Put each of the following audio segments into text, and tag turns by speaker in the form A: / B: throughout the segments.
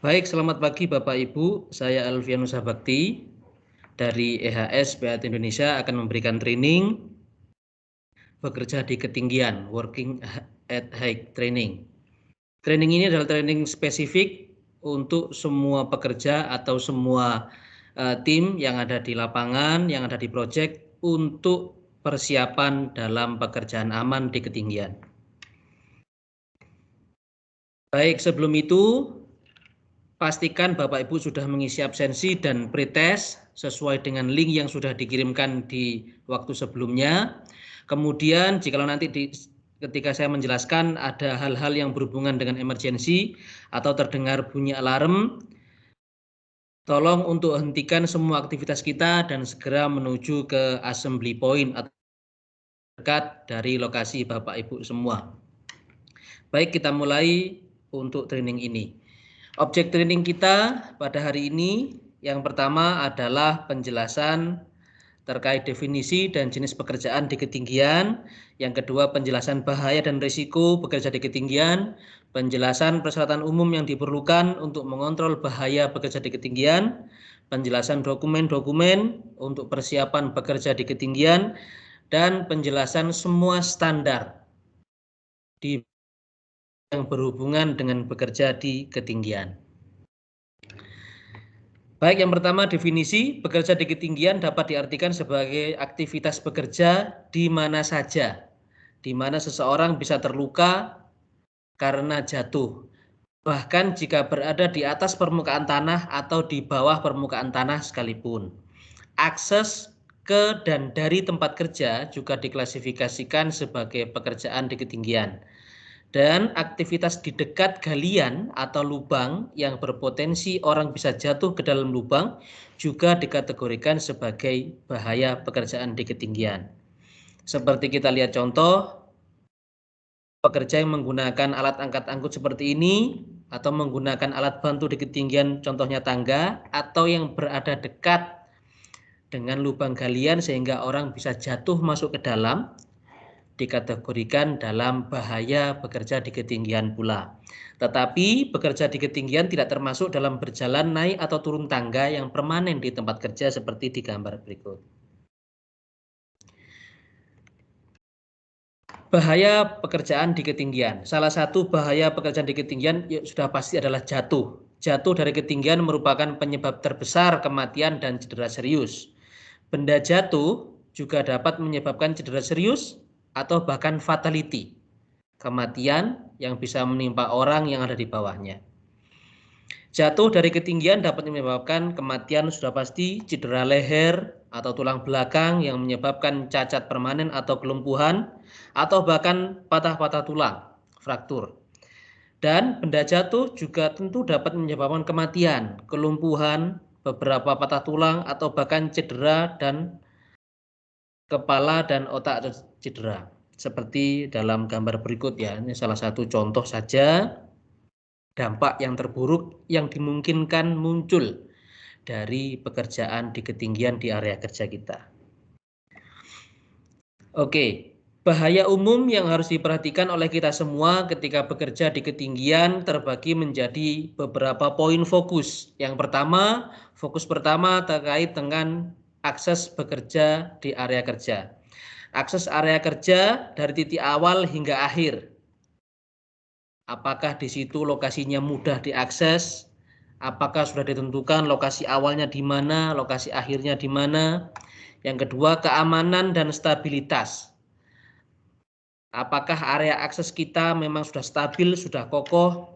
A: Baik, selamat pagi Bapak Ibu. Saya Alfianus Bakti dari EHS PAT Indonesia akan memberikan training bekerja di ketinggian, working at height training. Training ini adalah training spesifik untuk semua pekerja atau semua tim yang ada di lapangan, yang ada di proyek untuk persiapan dalam pekerjaan aman di ketinggian. Baik, sebelum itu pastikan Bapak Ibu sudah mengisi absensi dan pretest sesuai dengan link yang sudah dikirimkan di waktu sebelumnya. Kemudian jikalau nanti ketika saya menjelaskan ada hal-hal yang berhubungan dengan emergensi atau terdengar bunyi alarm, tolong untuk hentikan semua aktivitas kita dan segera menuju ke assembly point atau dekat dari lokasi Bapak Ibu semua. Baik, kita mulai untuk training ini. Objek training kita pada hari ini yang pertama adalah penjelasan terkait definisi dan jenis pekerjaan di ketinggian. Yang kedua, penjelasan bahaya dan risiko bekerja di ketinggian. Penjelasan persyaratan umum yang diperlukan untuk mengontrol bahaya bekerja di ketinggian. Penjelasan dokumen-dokumen untuk persiapan bekerja di ketinggian. Dan penjelasan semua standar yang berhubungan dengan bekerja di ketinggian. Baik, yang pertama definisi bekerja di ketinggian dapat diartikan sebagai aktivitas bekerja di mana saja, di mana seseorang bisa terluka karena jatuh, bahkan jika berada di atas permukaan tanah atau di bawah permukaan tanah sekalipun. Akses ke dan dari tempat kerja juga diklasifikasikan sebagai pekerjaan di ketinggian. Dan aktivitas di dekat galian atau lubang yang berpotensi orang bisa jatuh ke dalam lubang juga dikategorikan sebagai bahaya pekerjaan di ketinggian. Seperti kita lihat contoh, pekerja yang menggunakan alat angkat angkut seperti ini atau menggunakan alat bantu di ketinggian contohnya tangga atau yang berada dekat dengan lubang galian sehingga orang bisa jatuh masuk ke dalam, dikategorikan dalam bahaya bekerja di ketinggian pula. Tetapi bekerja di ketinggian tidak termasuk dalam berjalan naik atau turun tangga yang permanen di tempat kerja seperti di gambar berikut. Bahaya pekerjaan di ketinggian. Salah satu bahaya pekerjaan di ketinggian sudah pasti adalah jatuh. Jatuh dari ketinggian merupakan penyebab terbesar kematian dan cedera serius. Benda jatuh juga dapat menyebabkan cedera serius atau bahkan fatality, kematian yang bisa menimpa orang yang ada di bawahnya. Jatuh dari ketinggian dapat menyebabkan kematian sudah pasti, cedera leher atau tulang belakang yang menyebabkan cacat permanen atau kelumpuhan, atau bahkan patah-patah tulang, fraktur. Dan benda jatuh juga tentu dapat menyebabkan kematian, kelumpuhan, beberapa patah tulang, atau bahkan cedera dan kepala dan otak cedera. Seperti dalam gambar berikut ya, ini salah satu contoh saja dampak yang terburuk yang dimungkinkan muncul dari pekerjaan di ketinggian di area kerja kita. Oke, bahaya umum yang harus diperhatikan oleh kita semua ketika bekerja di ketinggian terbagi menjadi beberapa poin fokus. Yang pertama, fokus pertama terkait dengan akses bekerja di area kerja. Akses area kerja dari titik awal hingga akhir. Apakah di situ lokasinya mudah diakses? Apakah sudah ditentukan lokasi awalnya di mana, lokasi akhirnya di mana? Yang kedua, keamanan dan stabilitas. Apakah area akses kita memang sudah stabil, sudah kokoh,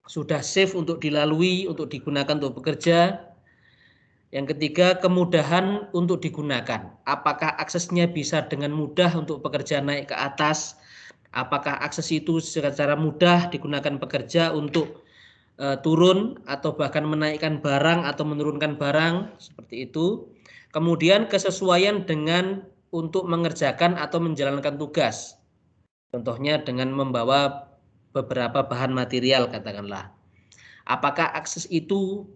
A: sudah safe untuk dilalui, untuk digunakan untuk bekerja? Yang ketiga, kemudahan untuk digunakan. Apakah aksesnya bisa dengan mudah untuk pekerja naik ke atas? Apakah akses itu secara mudah digunakan pekerja untuk turun atau bahkan menaikkan barang atau menurunkan barang, seperti itu. Kemudian kesesuaian dengan untuk mengerjakan atau menjalankan tugas. Contohnya dengan membawa beberapa bahan material katakanlah. Apakah akses itu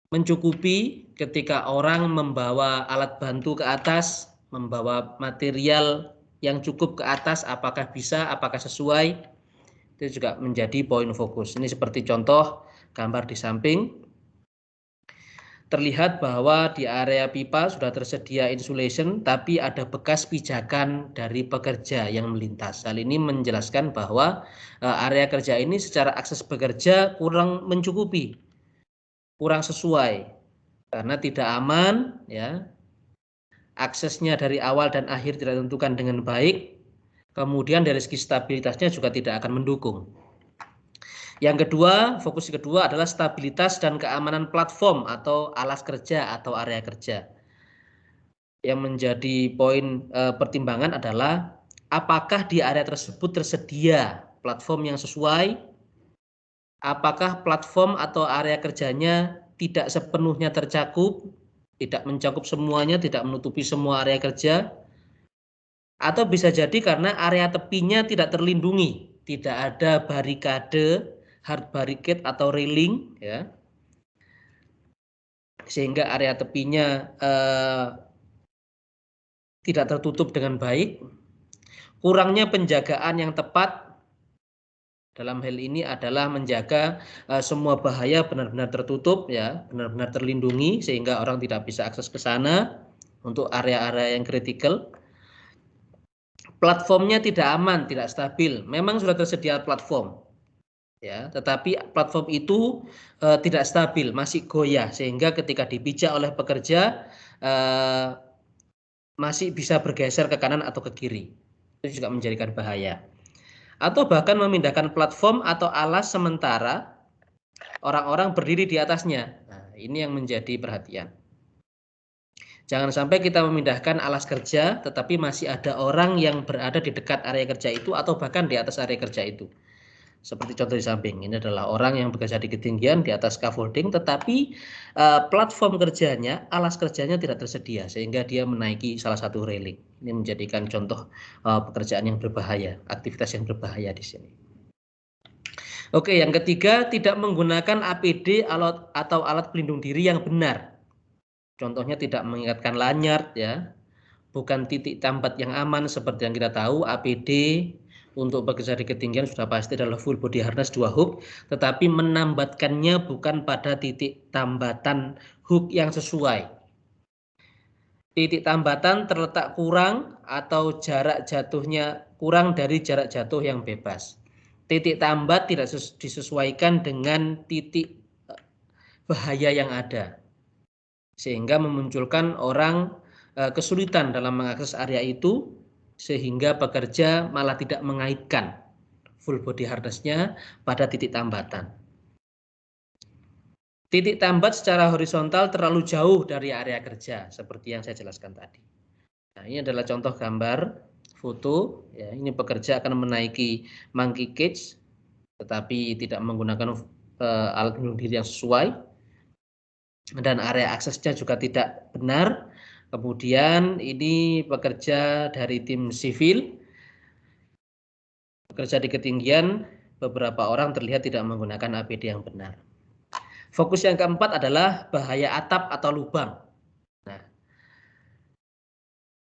A: mencukupi ketika orang membawa alat bantu ke atas, membawa material yang cukup ke atas, apakah bisa, apakah sesuai? Itu juga menjadi poin fokus. Ini seperti contoh gambar di samping. Terlihat bahwa di area pipa sudah tersedia insulation, tapi ada bekas pijakan dari pekerja yang melintas. Hal ini menjelaskan bahwa area kerja ini secara akses bekerja kurang mencukupi, kurang sesuai, karena tidak aman, ya. Aksesnya dari awal dan akhir tidak ditentukan dengan baik, kemudian dari segi stabilitasnya juga tidak akan mendukung. Yang kedua, fokus kedua adalah stabilitas dan keamanan platform atau alas kerja atau area kerja. Yang menjadi poin pertimbangan adalah apakah di area tersebut tersedia platform yang sesuai, apakah platform atau area kerjanya tidak sepenuhnya tercakup, tidak mencakup semuanya, tidak menutupi semua area kerja, atau bisa jadi karena area tepinya tidak terlindungi, tidak ada barikade, hard barricade atau railing, ya, sehingga area tepinya tidak tertutup dengan baik. Kurangnya penjagaan yang tepat dalam hal ini adalah menjaga semua bahaya benar-benar tertutup, ya, benar-benar terlindungi sehingga orang tidak bisa akses ke sana untuk area-area yang kritikal. Platformnya tidak aman, tidak stabil. Memang sudah tersedia platform, ya, tetapi platform itu tidak stabil, masih goyah sehingga ketika dipijak oleh pekerja masih bisa bergeser ke kanan atau ke kiri. Itu juga menjadikan bahaya. Atau bahkan memindahkan platform atau alas sementara orang-orang berdiri di atasnya. Nah, ini yang menjadi perhatian. Jangan sampai kita memindahkan alas kerja tetapi masih ada orang yang berada di dekat area kerja itu atau bahkan di atas area kerja itu. Seperti contoh di samping, ini adalah orang yang bekerja di ketinggian di atas scaffolding tetapi platform kerjanya, alas kerjanya tidak tersedia sehingga dia menaiki salah satu railing. Ini menjadikan contoh pekerjaan yang berbahaya, aktivitas yang berbahaya di sini. Oke, yang ketiga, tidak menggunakan APD atau alat pelindung diri yang benar. Contohnya tidak mengikatkan lanyard, ya, bukan titik tambat yang aman seperti yang kita tahu. APD untuk bekerja di ketinggian sudah pasti adalah full body harness 2 hook, tetapi menambatkannya bukan pada titik tambatan hook yang sesuai. Titik tambatan terletak kurang atau jarak jatuhnya kurang dari jarak jatuh yang bebas. Titik tambat tidak disesuaikan dengan titik bahaya yang ada, sehingga memunculkan orang kesulitan dalam mengakses area itu, sehingga pekerja malah tidak mengaitkan full body harness-nya pada titik tambatan. Titik tambat secara horizontal terlalu jauh dari area kerja, seperti yang saya jelaskan tadi. Nah, ini adalah contoh gambar foto, ya, ini pekerja akan menaiki monkey cage, tetapi tidak menggunakan alat pelindung diri yang sesuai, dan area aksesnya juga tidak benar. Kemudian ini pekerja dari tim sivil, bekerja di ketinggian, beberapa orang terlihat tidak menggunakan APD yang benar. Fokus yang keempat adalah bahaya atap atau lubang. Nah,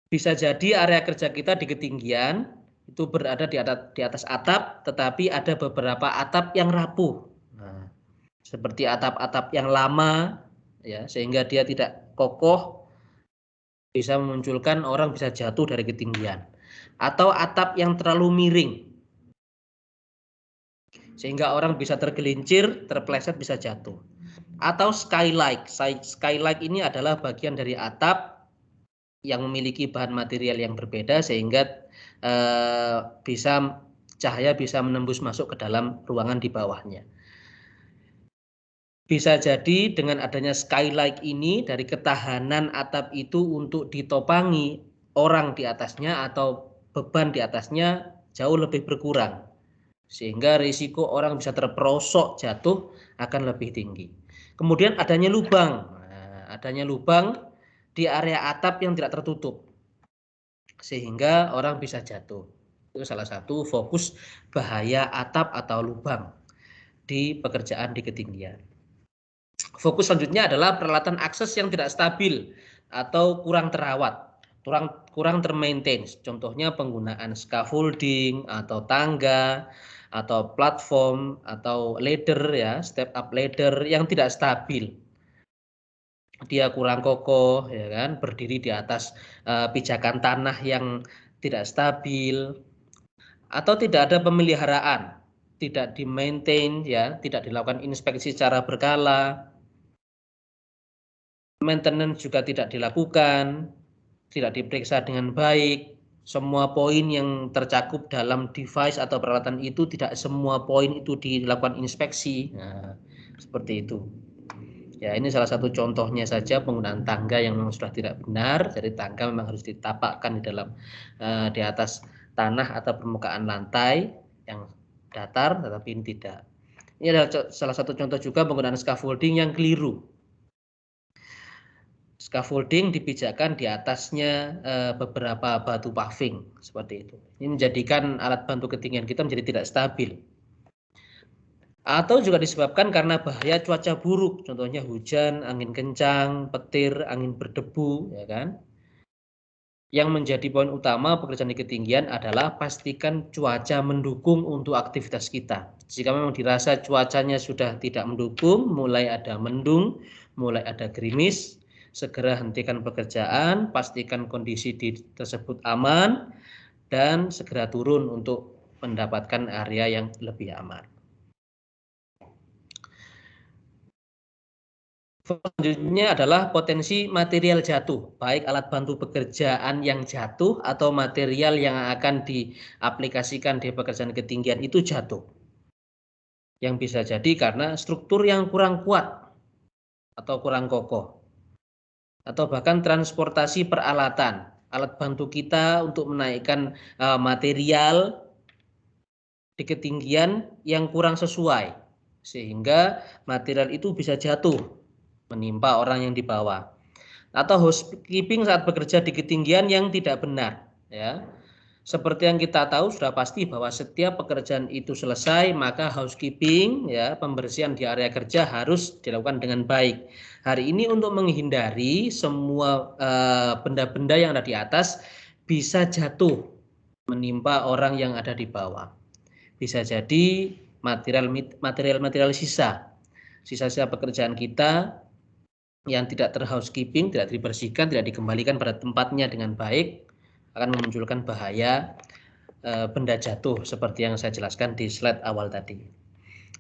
A: bisa jadi area kerja kita di ketinggian itu berada di atas atap, tetapi ada beberapa atap yang rapuh. Nah, seperti atap-atap yang lama, ya, sehingga dia tidak kokoh, bisa memunculkan orang bisa jatuh dari ketinggian. Atau atap yang terlalu miring, sehingga orang bisa tergelincir, terpeleset, bisa jatuh. Atau skylight. Skylight ini adalah bagian dari atap yang memiliki bahan material yang berbeda sehingga cahaya bisa menembus masuk ke dalam ruangan di bawahnya. Bisa jadi dengan adanya skylight ini, dari ketahanan atap itu untuk ditopangi orang di atasnya atau beban di atasnya jauh lebih berkurang, sehingga risiko orang bisa terperosok jatuh akan lebih tinggi. Kemudian adanya lubang. Nah, adanya lubang di area atap yang tidak tertutup, sehingga orang bisa jatuh. Itu salah satu fokus bahaya atap atau lubang di pekerjaan di ketinggian. Fokus selanjutnya adalah peralatan akses yang tidak stabil atau kurang terawat. kurang termaintain. Contohnya penggunaan scaffolding atau tangga atau platform atau ladder ya, step up ladder yang tidak stabil. Dia kurang kokoh ya kan, berdiri di atas pijakan tanah yang tidak stabil atau tidak ada pemeliharaan, tidak di-maintain ya, tidak dilakukan inspeksi secara berkala. Maintenance juga tidak dilakukan, tidak diperiksa dengan baik. Semua poin yang tercakup dalam device atau peralatan itu tidak semua poin itu dilakukan inspeksi. Nah, seperti itu. Ya, ini salah satu contohnya saja penggunaan tangga yang memang sudah tidak benar. Jadi tangga memang harus ditapakkan di atas tanah atau permukaan lantai yang datar, tetapi ini tidak. Ini adalah salah satu contoh juga penggunaan scaffolding yang keliru. Scaffolding dipijakkan di atasnya beberapa batu paving seperti itu. Ini menjadikan alat bantu ketinggian kita menjadi tidak stabil. Atau juga disebabkan karena bahaya cuaca buruk, contohnya hujan, angin kencang, petir, angin berdebu, ya kan? Yang menjadi poin utama pekerjaan di ketinggian adalah pastikan cuaca mendukung untuk aktivitas kita. Jika memang dirasa cuacanya sudah tidak mendukung, mulai ada mendung, mulai ada gerimis, segera hentikan pekerjaan, pastikan kondisi tersebut aman, dan segera turun untuk mendapatkan area yang lebih aman. Selanjutnya adalah potensi material jatuh, baik alat bantu pekerjaan yang jatuh atau material yang akan diaplikasikan di pekerjaan ketinggian itu jatuh. Yang bisa jadi karena struktur yang kurang kuat atau kurang kokoh. Atau bahkan transportasi peralatan, alat bantu kita untuk menaikkan material di ketinggian yang kurang sesuai, sehingga material itu bisa jatuh menimpa orang yang di bawah. Atau housekeeping saat bekerja di ketinggian yang tidak benar, ya. Seperti yang kita tahu sudah pasti bahwa setiap pekerjaan itu selesai, maka housekeeping ya, pembersihan di area kerja harus dilakukan dengan baik. Hari ini untuk menghindari semua benda-benda yang ada di atas bisa jatuh menimpa orang yang ada di bawah. Bisa jadi material sisa pekerjaan kita yang tidak terhousekeeping, tidak dibersihkan, tidak dikembalikan pada tempatnya dengan baik, akan memunculkan bahaya benda jatuh seperti yang saya jelaskan di slide awal tadi.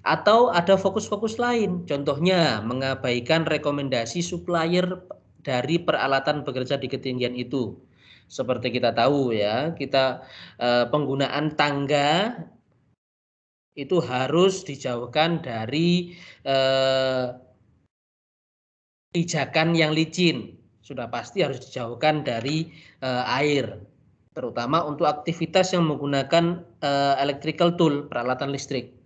A: Atau ada fokus-fokus lain, contohnya mengabaikan rekomendasi supplier dari peralatan bekerja di ketinggian itu. Seperti kita tahu ya, penggunaan tangga itu harus dijauhkan dari pijakan yang licin, sudah pasti harus dijauhkan dari air, terutama untuk aktivitas yang menggunakan electrical tool, peralatan listrik.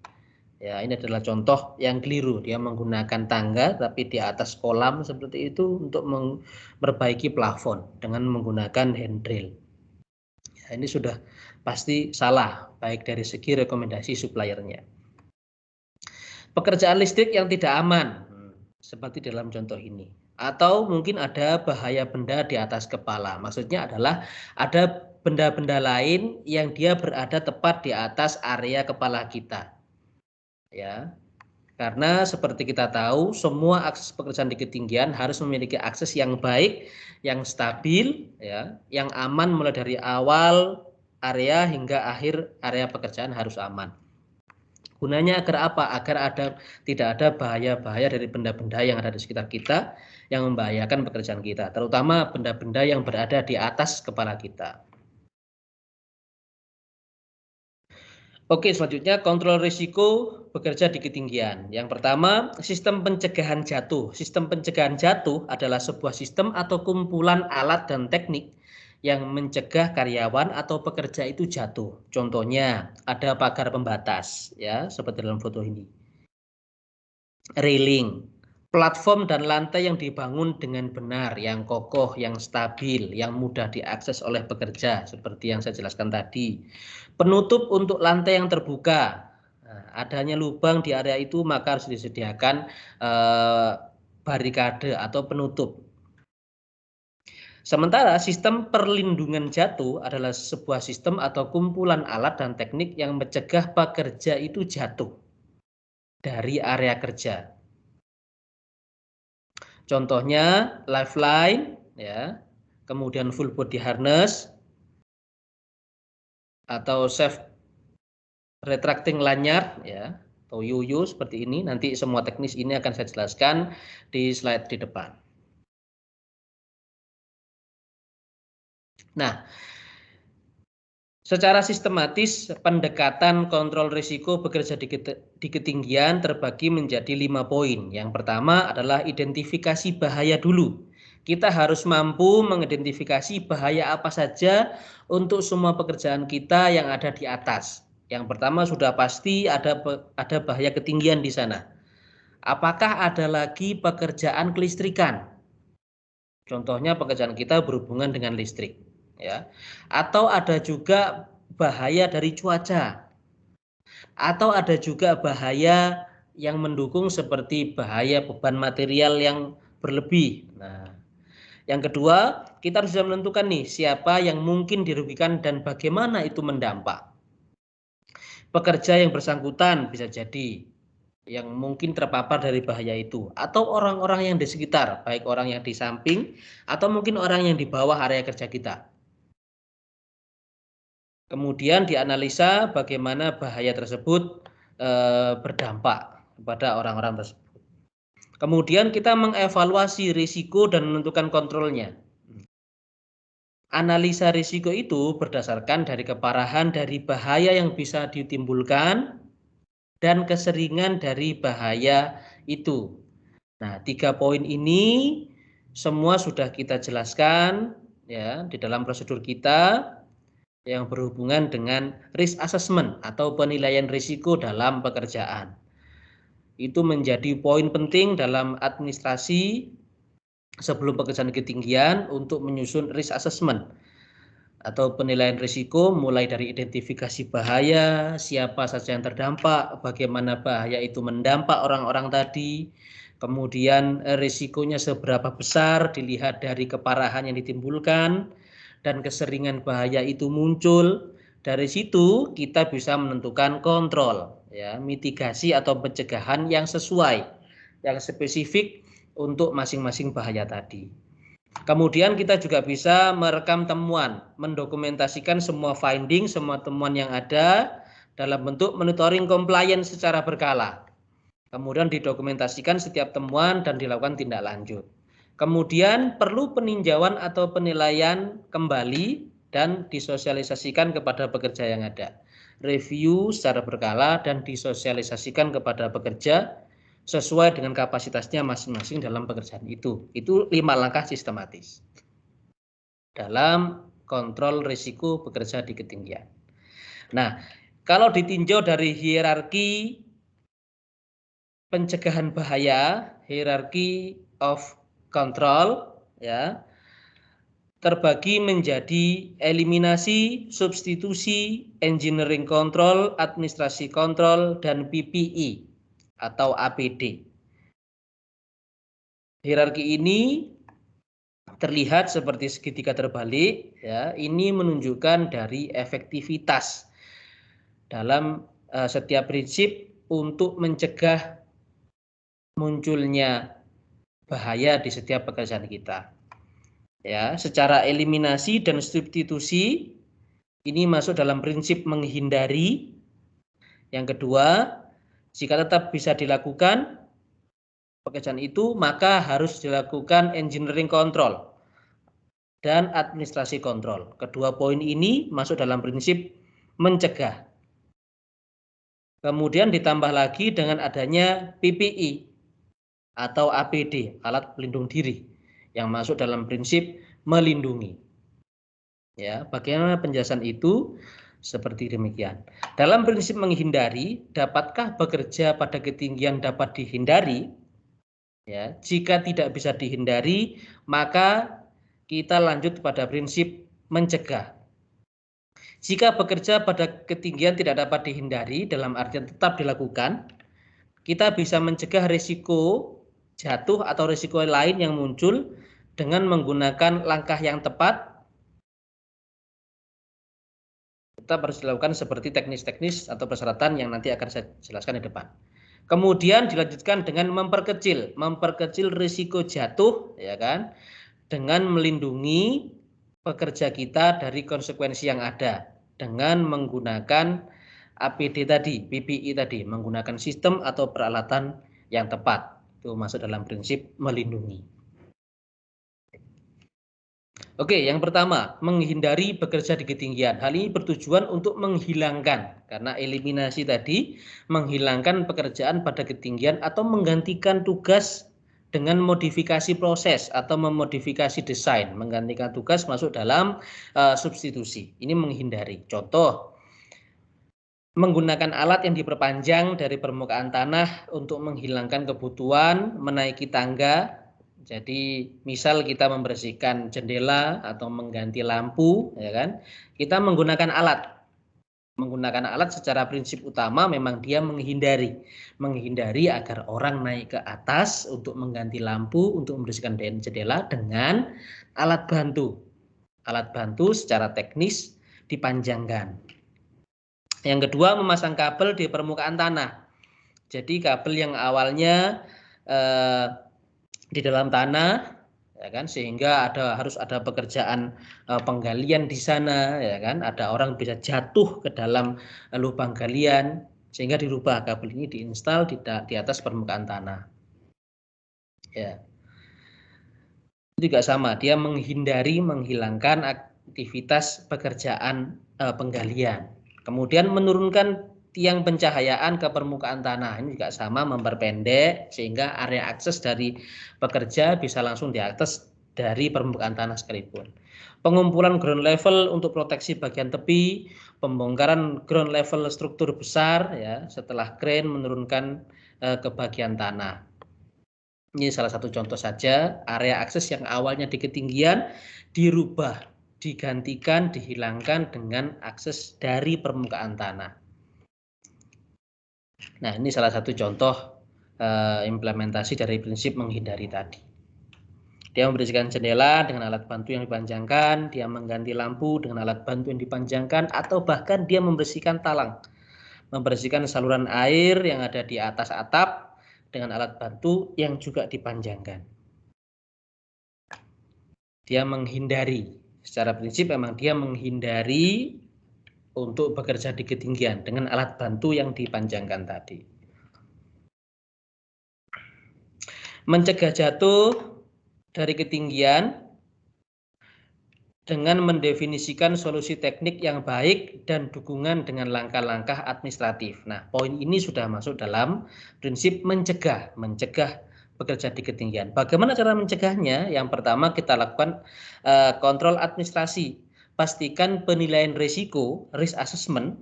A: Ya, ini adalah contoh yang keliru, dia menggunakan tangga tapi di atas kolam seperti itu untuk memperbaiki plafon dengan menggunakan handrail. Ya, ini sudah pasti salah, baik dari segi rekomendasi suppliernya. Pekerjaan listrik yang tidak aman, seperti dalam contoh ini. Atau mungkin ada bahaya benda di atas kepala. Maksudnya adalah ada benda-benda lain yang dia berada tepat di atas area kepala kita. Ya. Karena seperti kita tahu, semua akses pekerjaan di ketinggian harus memiliki akses yang baik, yang stabil, ya, yang aman mulai dari awal area hingga akhir area pekerjaan harus aman. Gunanya agar apa? Agar tidak ada bahaya-bahaya dari benda-benda yang ada di sekitar kita yang membahayakan pekerjaan kita, terutama benda-benda yang berada di atas kepala kita. Oke, selanjutnya kontrol risiko bekerja di ketinggian. Yang pertama, sistem pencegahan jatuh. Sistem pencegahan jatuh adalah sebuah sistem atau kumpulan alat dan teknik yang mencegah karyawan atau pekerja itu jatuh. Contohnya, ada pagar pembatas, ya, seperti dalam foto ini. Railing, platform dan lantai yang dibangun dengan benar, yang kokoh, yang stabil, yang mudah diakses oleh pekerja, seperti yang saya jelaskan tadi. Penutup untuk lantai yang terbuka. Nah, adanya lubang di area itu maka harus disediakan barikade atau penutup. Sementara sistem perlindungan jatuh adalah sebuah sistem atau kumpulan alat dan teknik yang mencegah pekerja itu jatuh dari area kerja. Contohnya lifeline, ya, kemudian full body harness, atau self retracting lanyard, ya, atau yuyu seperti ini. Nanti semua teknis ini akan saya jelaskan di slide di depan. Nah, secara sistematis pendekatan kontrol risiko bekerja di ketinggian terbagi menjadi 5 poin. Yang pertama adalah identifikasi bahaya dulu. Kita harus mampu mengidentifikasi bahaya apa saja untuk semua pekerjaan kita yang ada di atas. Yang pertama sudah pasti ada bahaya ketinggian di sana. Apakah ada lagi pekerjaan kelistrikan? Contohnya pekerjaan kita berhubungan dengan listrik, ya. Atau ada juga bahaya dari cuaca. Atau ada juga bahaya yang mendukung seperti bahaya beban material yang berlebih. Nah, yang kedua, kita harus bisa menentukan nih siapa yang mungkin dirugikan dan bagaimana itu mendampak. Pekerja yang bersangkutan bisa jadi yang mungkin terpapar dari bahaya itu, atau orang-orang yang di sekitar, baik orang yang di samping atau mungkin orang yang di bawah area kerja kita. Kemudian dianalisa bagaimana bahaya tersebut berdampak kepada orang-orang tersebut. Kemudian kita mengevaluasi risiko dan menentukan kontrolnya. Analisa risiko itu berdasarkan dari keparahan dari bahaya yang bisa ditimbulkan dan keseringan dari bahaya itu. Nah, 3 poin ini semua sudah kita jelaskan, ya, di dalam prosedur kita yang berhubungan dengan risk assessment atau penilaian risiko dalam pekerjaan. Itu menjadi poin penting dalam administrasi sebelum pekerjaan ketinggian untuk menyusun risk assessment atau penilaian risiko, mulai dari identifikasi bahaya, siapa saja yang terdampak, bagaimana bahaya itu mendampak orang-orang tadi, kemudian risikonya seberapa besar dilihat dari keparahan yang ditimbulkan dan keseringan bahaya itu muncul. Dari situ kita bisa menentukan kontrol, ya, mitigasi atau pencegahan yang sesuai, yang spesifik untuk masing-masing bahaya tadi. Kemudian kita juga bisa merekam temuan, mendokumentasikan semua finding, semua temuan yang ada dalam bentuk monitoring compliance secara berkala. Kemudian didokumentasikan setiap temuan dan dilakukan tindak lanjut. Kemudian perlu peninjauan atau penilaian kembali dan disosialisasikan kepada pekerja yang ada. Review secara berkala dan disosialisasikan kepada pekerja sesuai dengan kapasitasnya masing-masing dalam pekerjaan itu. Itu 5 langkah sistematis dalam kontrol risiko bekerja di ketinggian. Nah, kalau ditinjau dari hierarki pencegahan bahaya, hierarchy of control, ya, terbagi menjadi eliminasi, substitusi, engineering control, administrasi kontrol, dan PPE atau APD. Hierarki ini terlihat seperti segitiga terbalik, ya. Ini menunjukkan dari efektivitas dalam setiap prinsip untuk mencegah munculnya bahaya di setiap pekerjaan kita. Ya, secara eliminasi dan substitusi ini masuk dalam prinsip menghindari. Yang kedua, jika tetap bisa dilakukan pekerjaan itu, maka harus dilakukan engineering control dan administrasi kontrol. Kedua poin ini masuk dalam prinsip mencegah. Kemudian ditambah lagi dengan adanya PPE atau APD, alat pelindung diri, yang masuk dalam prinsip melindungi. Ya, bagaimana penjelasan itu? Seperti demikian. Dalam prinsip menghindari, dapatkah bekerja pada ketinggian dapat dihindari? Ya, jika tidak bisa dihindari, maka kita lanjut pada prinsip mencegah. Jika bekerja pada ketinggian tidak dapat dihindari, dalam artian tetap dilakukan, kita bisa mencegah risiko jatuh atau risiko lain yang muncul dengan menggunakan langkah yang tepat. Tetap harus dilakukan seperti teknis-teknis atau persyaratan yang nanti akan saya jelaskan di depan. Kemudian dilanjutkan dengan memperkecil risiko jatuh, ya kan, dengan melindungi pekerja kita dari konsekuensi yang ada dengan menggunakan APD tadi, PPI tadi, menggunakan sistem atau peralatan yang tepat. Itu masuk dalam prinsip melindungi. Oke, yang pertama, menghindari bekerja di ketinggian. Hal ini bertujuan untuk menghilangkan, karena eliminasi tadi, menghilangkan pekerjaan pada ketinggian atau menggantikan tugas dengan modifikasi proses atau memodifikasi desain. Menggantikan tugas masuk dalam substitusi. Ini menghindari. Contoh, menggunakan alat yang diperpanjang dari permukaan tanah untuk menghilangkan kebutuhan menaiki tangga. Jadi misal kita membersihkan jendela atau mengganti lampu, ya kan? Kita menggunakan alat. Menggunakan alat secara prinsip utama memang dia menghindari agar orang naik ke atas untuk mengganti lampu, untuk membersihkan jendela dengan alat bantu. Alat bantu secara teknis dipanjangkan. Yang kedua, memasang kabel di permukaan tanah. Jadi kabel yang awalnya di dalam tanah, ya kan, sehingga harus ada pekerjaan penggalian di sana, ya kan, ada orang bisa jatuh ke dalam lubang galian, sehingga dirubah kabel ini diinstal di atas permukaan tanah. Ya, itu juga sama, dia menghilangkan aktivitas pekerjaan penggalian. Kemudian menurunkan tiang pencahayaan ke permukaan tanah, ini juga sama, memperpendek sehingga area akses dari pekerja bisa langsung diakses dari permukaan tanah sekalipun. Pengumpulan ground level untuk proteksi bagian tepi, pembongkaran ground level struktur besar, ya, setelah crane menurunkan ke bagian tanah. Ini salah satu contoh saja, area akses yang awalnya di ketinggian dirubah, digantikan, dihilangkan dengan akses dari permukaan tanah. Nah, ini salah satu contoh implementasi dari prinsip menghindari tadi. Dia membersihkan jendela dengan alat bantu yang dipanjangkan, dia mengganti lampu dengan alat bantu yang dipanjangkan, atau bahkan dia membersihkan talang, membersihkan saluran air yang ada di atas atap dengan alat bantu yang juga dipanjangkan. Dia menghindari, secara prinsip memang dia menghindari untuk bekerja di ketinggian dengan alat bantu yang dipanjangkan tadi. Mencegah jatuh dari ketinggian dengan mendefinisikan solusi teknik yang baik dan dukungan dengan langkah-langkah administratif. Nah, poin ini sudah masuk dalam prinsip mencegah bekerja di ketinggian. Bagaimana cara mencegahnya? Yang pertama kita lakukan kontrol administrasi. Pastikan penilaian risiko, risk assessment,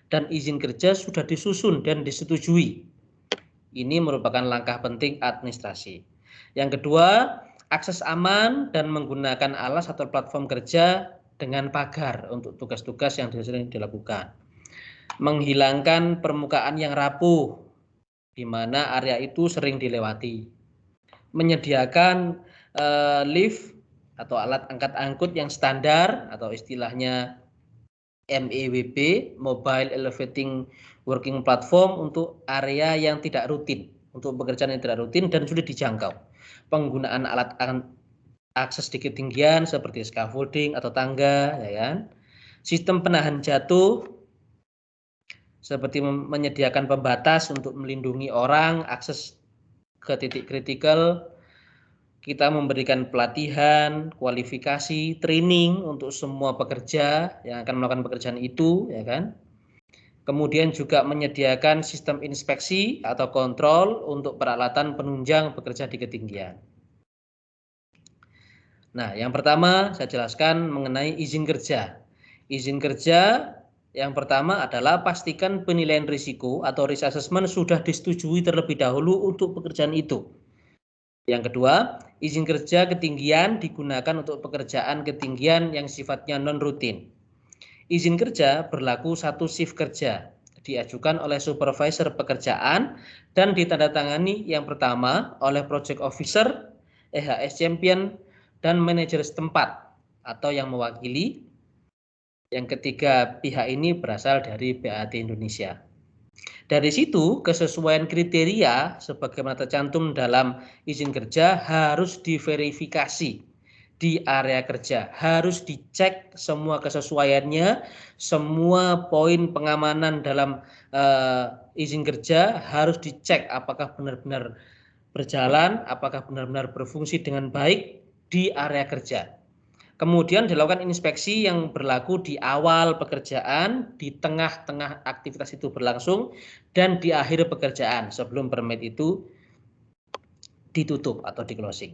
A: dan izin kerja sudah disusun dan disetujui. Ini merupakan langkah penting administrasi. Yang kedua, akses aman dan menggunakan alas atau platform kerja dengan pagar untuk tugas-tugas yang sering dilakukan. Menghilangkan permukaan yang rapuh, di mana area itu sering dilewati. Menyediakan lift atau alat angkat angkut yang standar atau istilahnya MEWP, Mobile Elevating Working Platform, untuk area yang tidak rutin, untuk pekerjaan yang tidak rutin dan sulit dijangkau. Penggunaan alat akses di ketinggian seperti scaffolding atau tangga, ya kan. Sistem penahan jatuh seperti menyediakan pembatas untuk melindungi orang akses ke titik kritikal. Kita memberikan pelatihan, kualifikasi, training untuk semua pekerja yang akan melakukan pekerjaan itu, ya kan. Kemudian juga menyediakan sistem inspeksi atau kontrol untuk peralatan penunjang bekerja di ketinggian. Nah, yang pertama saya jelaskan mengenai izin kerja. Izin kerja yang pertama adalah pastikan penilaian risiko atau risk assessment sudah disetujui terlebih dahulu untuk pekerjaan itu. Yang kedua, izin kerja ketinggian digunakan untuk pekerjaan ketinggian yang sifatnya non-rutin. Izin kerja berlaku 1 shift kerja, diajukan oleh supervisor pekerjaan dan ditandatangani yang pertama oleh project officer, EHS champion, dan manajer setempat atau yang mewakili. Yang ketiga, pihak ini berasal dari BAT Indonesia. Dari situ, kesesuaian kriteria sebagaimana tercantum dalam izin kerja harus diverifikasi di area kerja. Harus dicek semua kesesuaiannya, semua poin pengamanan dalam izin kerja harus dicek apakah benar-benar berjalan, apakah benar-benar berfungsi dengan baik di area kerja. Kemudian dilakukan inspeksi yang berlaku di awal pekerjaan, di tengah-tengah aktivitas itu berlangsung, dan di akhir pekerjaan sebelum permit itu ditutup atau di closing.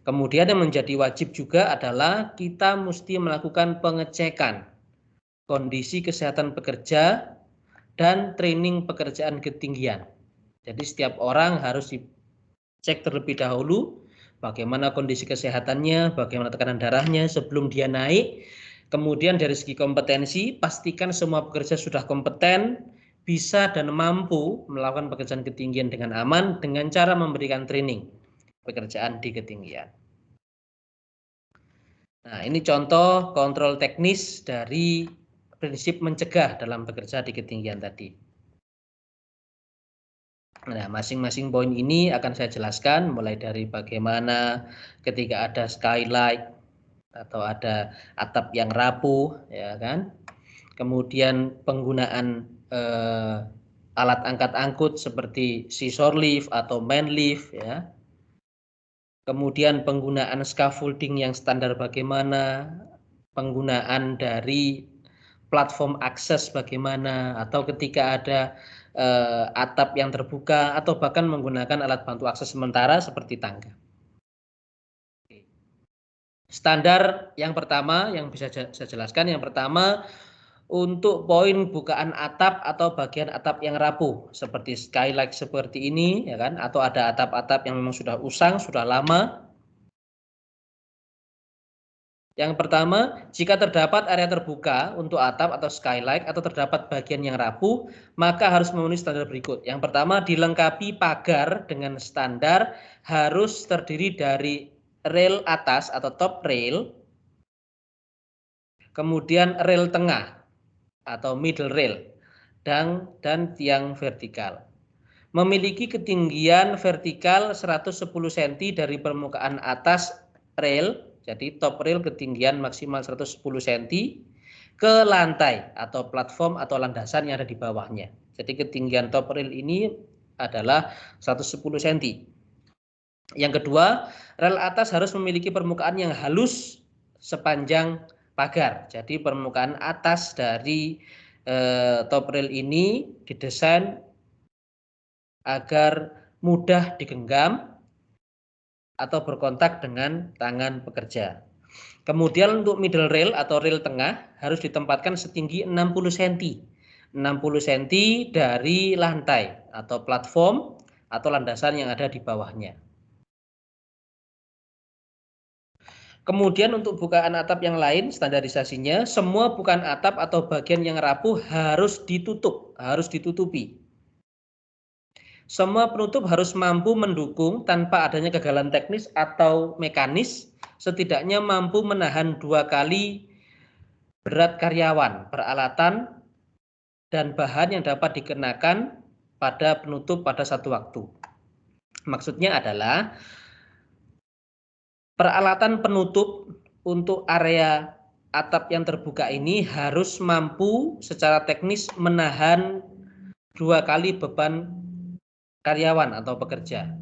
A: Kemudian yang menjadi wajib juga adalah kita mesti melakukan pengecekan kondisi kesehatan pekerja dan training pekerjaan ketinggian. Jadi setiap orang harus dicek terlebih dahulu bagaimana kondisi kesehatannya, bagaimana tekanan darahnya sebelum dia naik. Kemudian dari segi kompetensi, pastikan semua pekerja sudah kompeten, bisa dan mampu melakukan pekerjaan ketinggian dengan aman dengan cara memberikan training pekerjaan di ketinggian. Nah, ini contoh kontrol teknis dari prinsip mencegah dalam bekerja di ketinggian tadi. Nah, masing-masing poin ini akan saya jelaskan mulai dari bagaimana ketika ada skylight atau ada atap yang rapuh, ya kan. Kemudian penggunaan alat angkat angkut seperti scissor lift atau man lift, ya. Kemudian penggunaan scaffolding yang standar bagaimana, penggunaan dari platform akses bagaimana, atau ketika ada atap yang terbuka, atau bahkan menggunakan alat bantu akses sementara seperti tangga. Standar yang pertama yang bisa saya jelaskan, yang pertama untuk poin bukaan atap atau bagian atap yang rapuh seperti skylight seperti ini, ya kan, atau ada atap-atap yang memang sudah usang, sudah lama. Yang pertama, jika terdapat area terbuka untuk atap atau skylight atau terdapat bagian yang rapuh, maka harus memenuhi standar berikut. Yang pertama, dilengkapi pagar dengan standar harus terdiri dari rail atas atau top rail, kemudian rail tengah atau middle rail, dan tiang vertikal. Memiliki ketinggian vertikal 110 cm dari permukaan atas rail, jadi top rail ketinggian maksimal 110 cm ke lantai atau platform atau landasan yang ada di bawahnya. Jadi ketinggian top rail ini adalah 110 cm. Yang kedua, rel atas harus memiliki permukaan yang halus sepanjang pagar. Jadi permukaan atas dari top rail ini didesain agar mudah digenggam atau berkontak dengan tangan pekerja. Kemudian untuk middle rail atau rail tengah harus ditempatkan setinggi 60 cm. 60 cm dari lantai atau platform atau landasan yang ada di bawahnya. Kemudian untuk bukaan atap yang lain, standarisasinya semua bukaan atap atau bagian yang rapuh harus ditutup, harus ditutupi. Semua penutup harus mampu mendukung tanpa adanya kegagalan teknis atau mekanis, setidaknya mampu menahan 2 kali berat karyawan, peralatan, dan bahan yang dapat dikenakan pada penutup pada satu waktu. Maksudnya adalah peralatan penutup untuk area atap yang terbuka ini harus mampu secara teknis menahan 2 kali beban karyawan atau pekerja,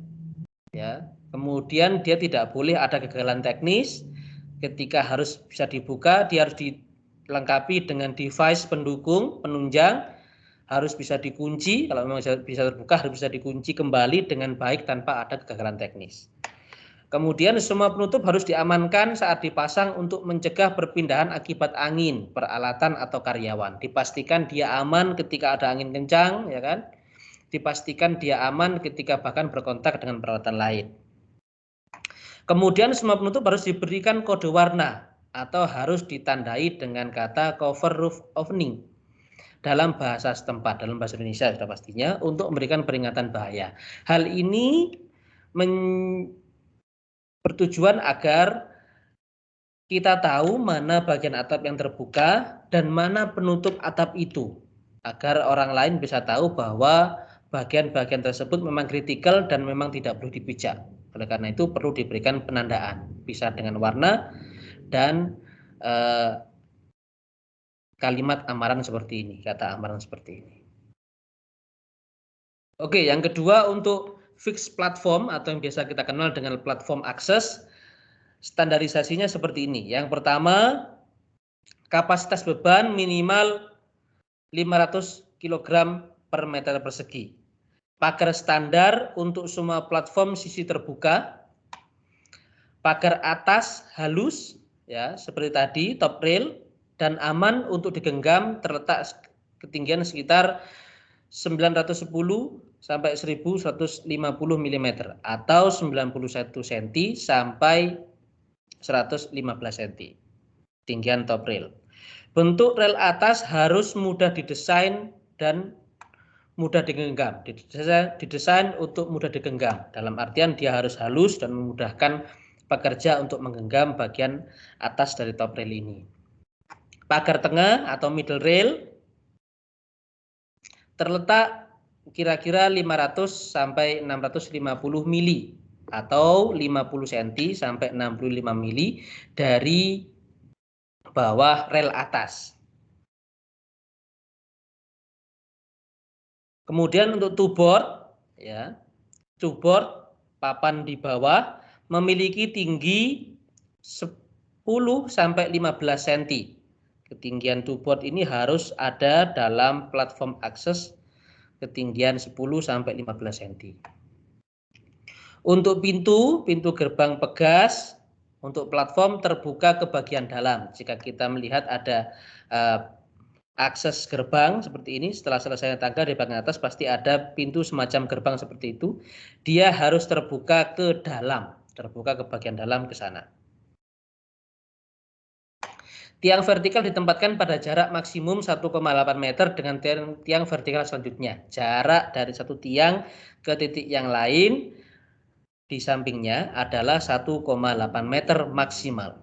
A: ya. Kemudian dia tidak boleh ada kegagalan teknis ketika harus bisa dibuka, dia harus dilengkapi dengan device pendukung penunjang, harus bisa dikunci, kalau memang bisa terbuka harus bisa dikunci kembali dengan baik tanpa ada kegagalan teknis. Kemudian semua penutup harus diamankan saat dipasang untuk mencegah perpindahan akibat angin, peralatan atau karyawan. Dipastikan dia aman ketika ada angin kencang, ya kan? Dipastikan dia aman ketika bahkan berkontak dengan peralatan lain. Kemudian semua penutup harus diberikan kode warna atau harus ditandai dengan kata cover roof opening dalam bahasa setempat, dalam bahasa Indonesia sudah pastinya, untuk memberikan peringatan bahaya. Hal ini Bertujuan agar kita tahu mana bagian atap yang terbuka dan mana penutup atap itu, agar orang lain bisa tahu bahwa bagian-bagian tersebut memang kritikal dan memang tidak perlu dipijak. Oleh karena itu perlu diberikan penandaan, bisa dengan warna dan kalimat amaran seperti ini, kata amaran seperti ini. Oke, yang kedua untuk fixed platform atau yang biasa kita kenal dengan platform akses, standarisasinya seperti ini. Yang pertama, kapasitas beban minimal 500 kg per meter persegi. Pagar standar untuk semua platform sisi terbuka. Pagar atas halus, ya seperti tadi, top rail, dan aman untuk digenggam, terletak ketinggian sekitar 910 sampai 1150 mm atau 91 cm sampai 115 cm tinggian top rail. Bentuk rel atas harus mudah didesain dan mudah digenggam. Didesain untuk mudah digenggam. Dalam artian dia harus halus dan memudahkan pekerja untuk menggenggam bagian atas dari top rail ini. Pagar tengah atau middle rail terletak kira-kira 500 sampai 650 mili atau 50 cm sampai 65 mili dari bawah rel atas. Kemudian untuk two-board, ya, two-board papan di bawah memiliki tinggi 10 sampai 15 cm. Ketinggian two-board ini harus ada dalam platform akses ketinggian 10 sampai 15 cm. Untuk pintu gerbang pegas untuk platform terbuka ke bagian dalam. Jika kita melihat ada akses gerbang seperti ini, setelah selesai tangga di bagian atas pasti ada pintu semacam gerbang seperti itu. Dia harus terbuka ke dalam, terbuka ke bagian dalam ke sana. Tiang vertikal ditempatkan pada jarak maksimum 1,8 meter dengan tiang vertikal selanjutnya. Jarak dari satu tiang ke titik yang lain di sampingnya adalah 1,8 meter maksimal.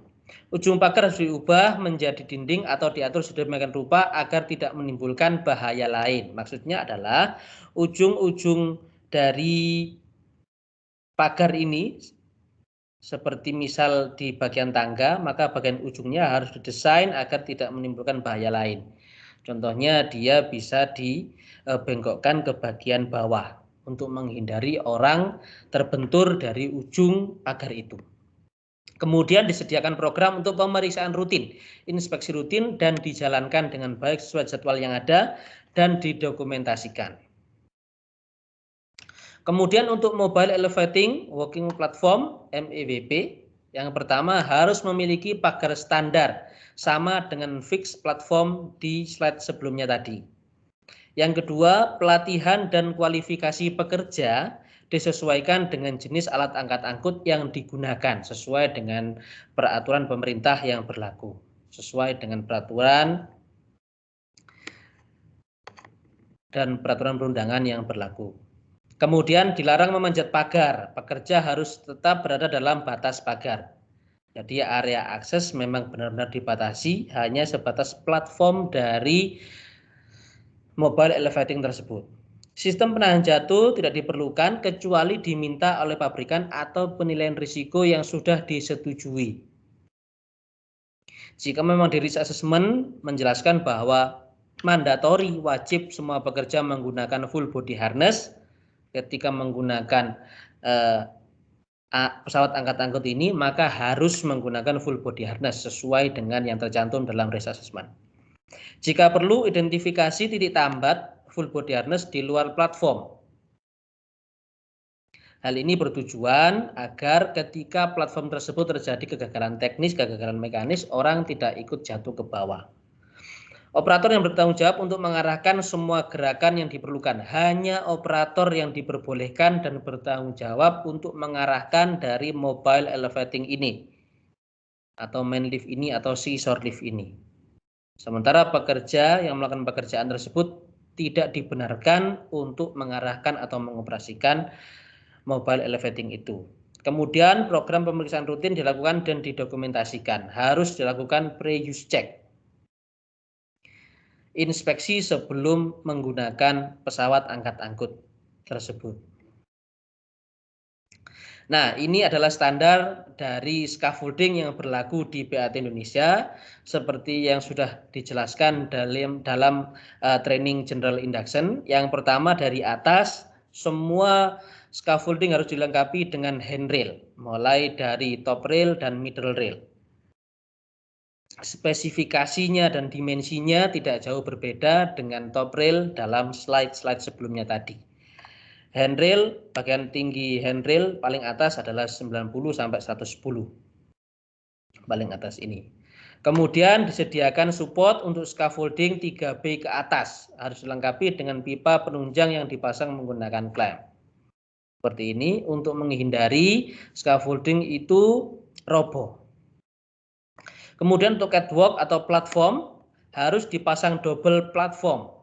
A: Ujung pagar harus diubah menjadi dinding atau diatur sedemikian rupa agar tidak menimbulkan bahaya lain. Maksudnya adalah ujung-ujung dari pagar ini, seperti misal di bagian tangga, maka bagian ujungnya harus didesain agar tidak menimbulkan bahaya lain. Contohnya dia bisa dibengkokkan ke bagian bawah untuk menghindari orang terbentur dari ujung pagar itu. Kemudian disediakan program untuk pemeriksaan rutin, inspeksi rutin dan dijalankan dengan baik sesuai jadwal yang ada dan didokumentasikan. Kemudian untuk Mobile Elevating Working Platform (MEWP), yang pertama harus memiliki pagar standar sama dengan fixed platform di slide sebelumnya tadi. Yang kedua, pelatihan dan kualifikasi pekerja disesuaikan dengan jenis alat angkat angkut yang digunakan sesuai dengan peraturan pemerintah yang berlaku, sesuai dengan peraturan dan peraturan perundangan yang berlaku. Kemudian dilarang memanjat pagar, pekerja harus tetap berada dalam batas pagar. Jadi area akses memang benar-benar dibatasi, hanya sebatas platform dari mobile elevating tersebut. Sistem penahan jatuh tidak diperlukan kecuali diminta oleh pabrikan atau penilaian risiko yang sudah disetujui. Jika memang di risk assessment menjelaskan bahwa mandatori wajib semua pekerja menggunakan full body harness ketika menggunakan pesawat angkat-angkut ini, maka harus menggunakan full body harness sesuai dengan yang tercantum dalam risk assessment. Jika perlu, identifikasi titik tambat full body harness di luar platform. Hal ini bertujuan agar ketika platform tersebut terjadi kegagalan teknis, kegagalan mekanis, orang tidak ikut jatuh ke bawah. Operator yang bertanggung jawab untuk mengarahkan semua gerakan yang diperlukan. Hanya operator yang diperbolehkan dan bertanggung jawab untuk mengarahkan dari mobile elevating ini, atau main lift ini, atau scissor lift ini. Sementara pekerja yang melakukan pekerjaan tersebut tidak dibenarkan untuk mengarahkan atau mengoperasikan mobile elevating itu. Kemudian program pemeriksaan rutin dilakukan dan didokumentasikan. Harus dilakukan pre-use check. Inspeksi sebelum menggunakan pesawat angkat-angkut tersebut. Nah, ini adalah standar dari scaffolding yang berlaku di BAT Indonesia seperti yang sudah dijelaskan dalam training general induction. Yang pertama dari atas, semua scaffolding harus dilengkapi dengan handrail, mulai dari top rail dan middle rail. Spesifikasinya dan dimensinya tidak jauh berbeda dengan top rail dalam slide-slide sebelumnya tadi. Handrail, bagian tinggi handrail paling atas adalah 90 sampai 110. Paling atas ini. Kemudian disediakan support untuk scaffolding 3B ke atas. Harus dilengkapi dengan pipa penunjang yang dipasang menggunakan klem. Seperti ini untuk menghindari scaffolding itu roboh. Kemudian untuk catwalk atau platform harus dipasang double platform.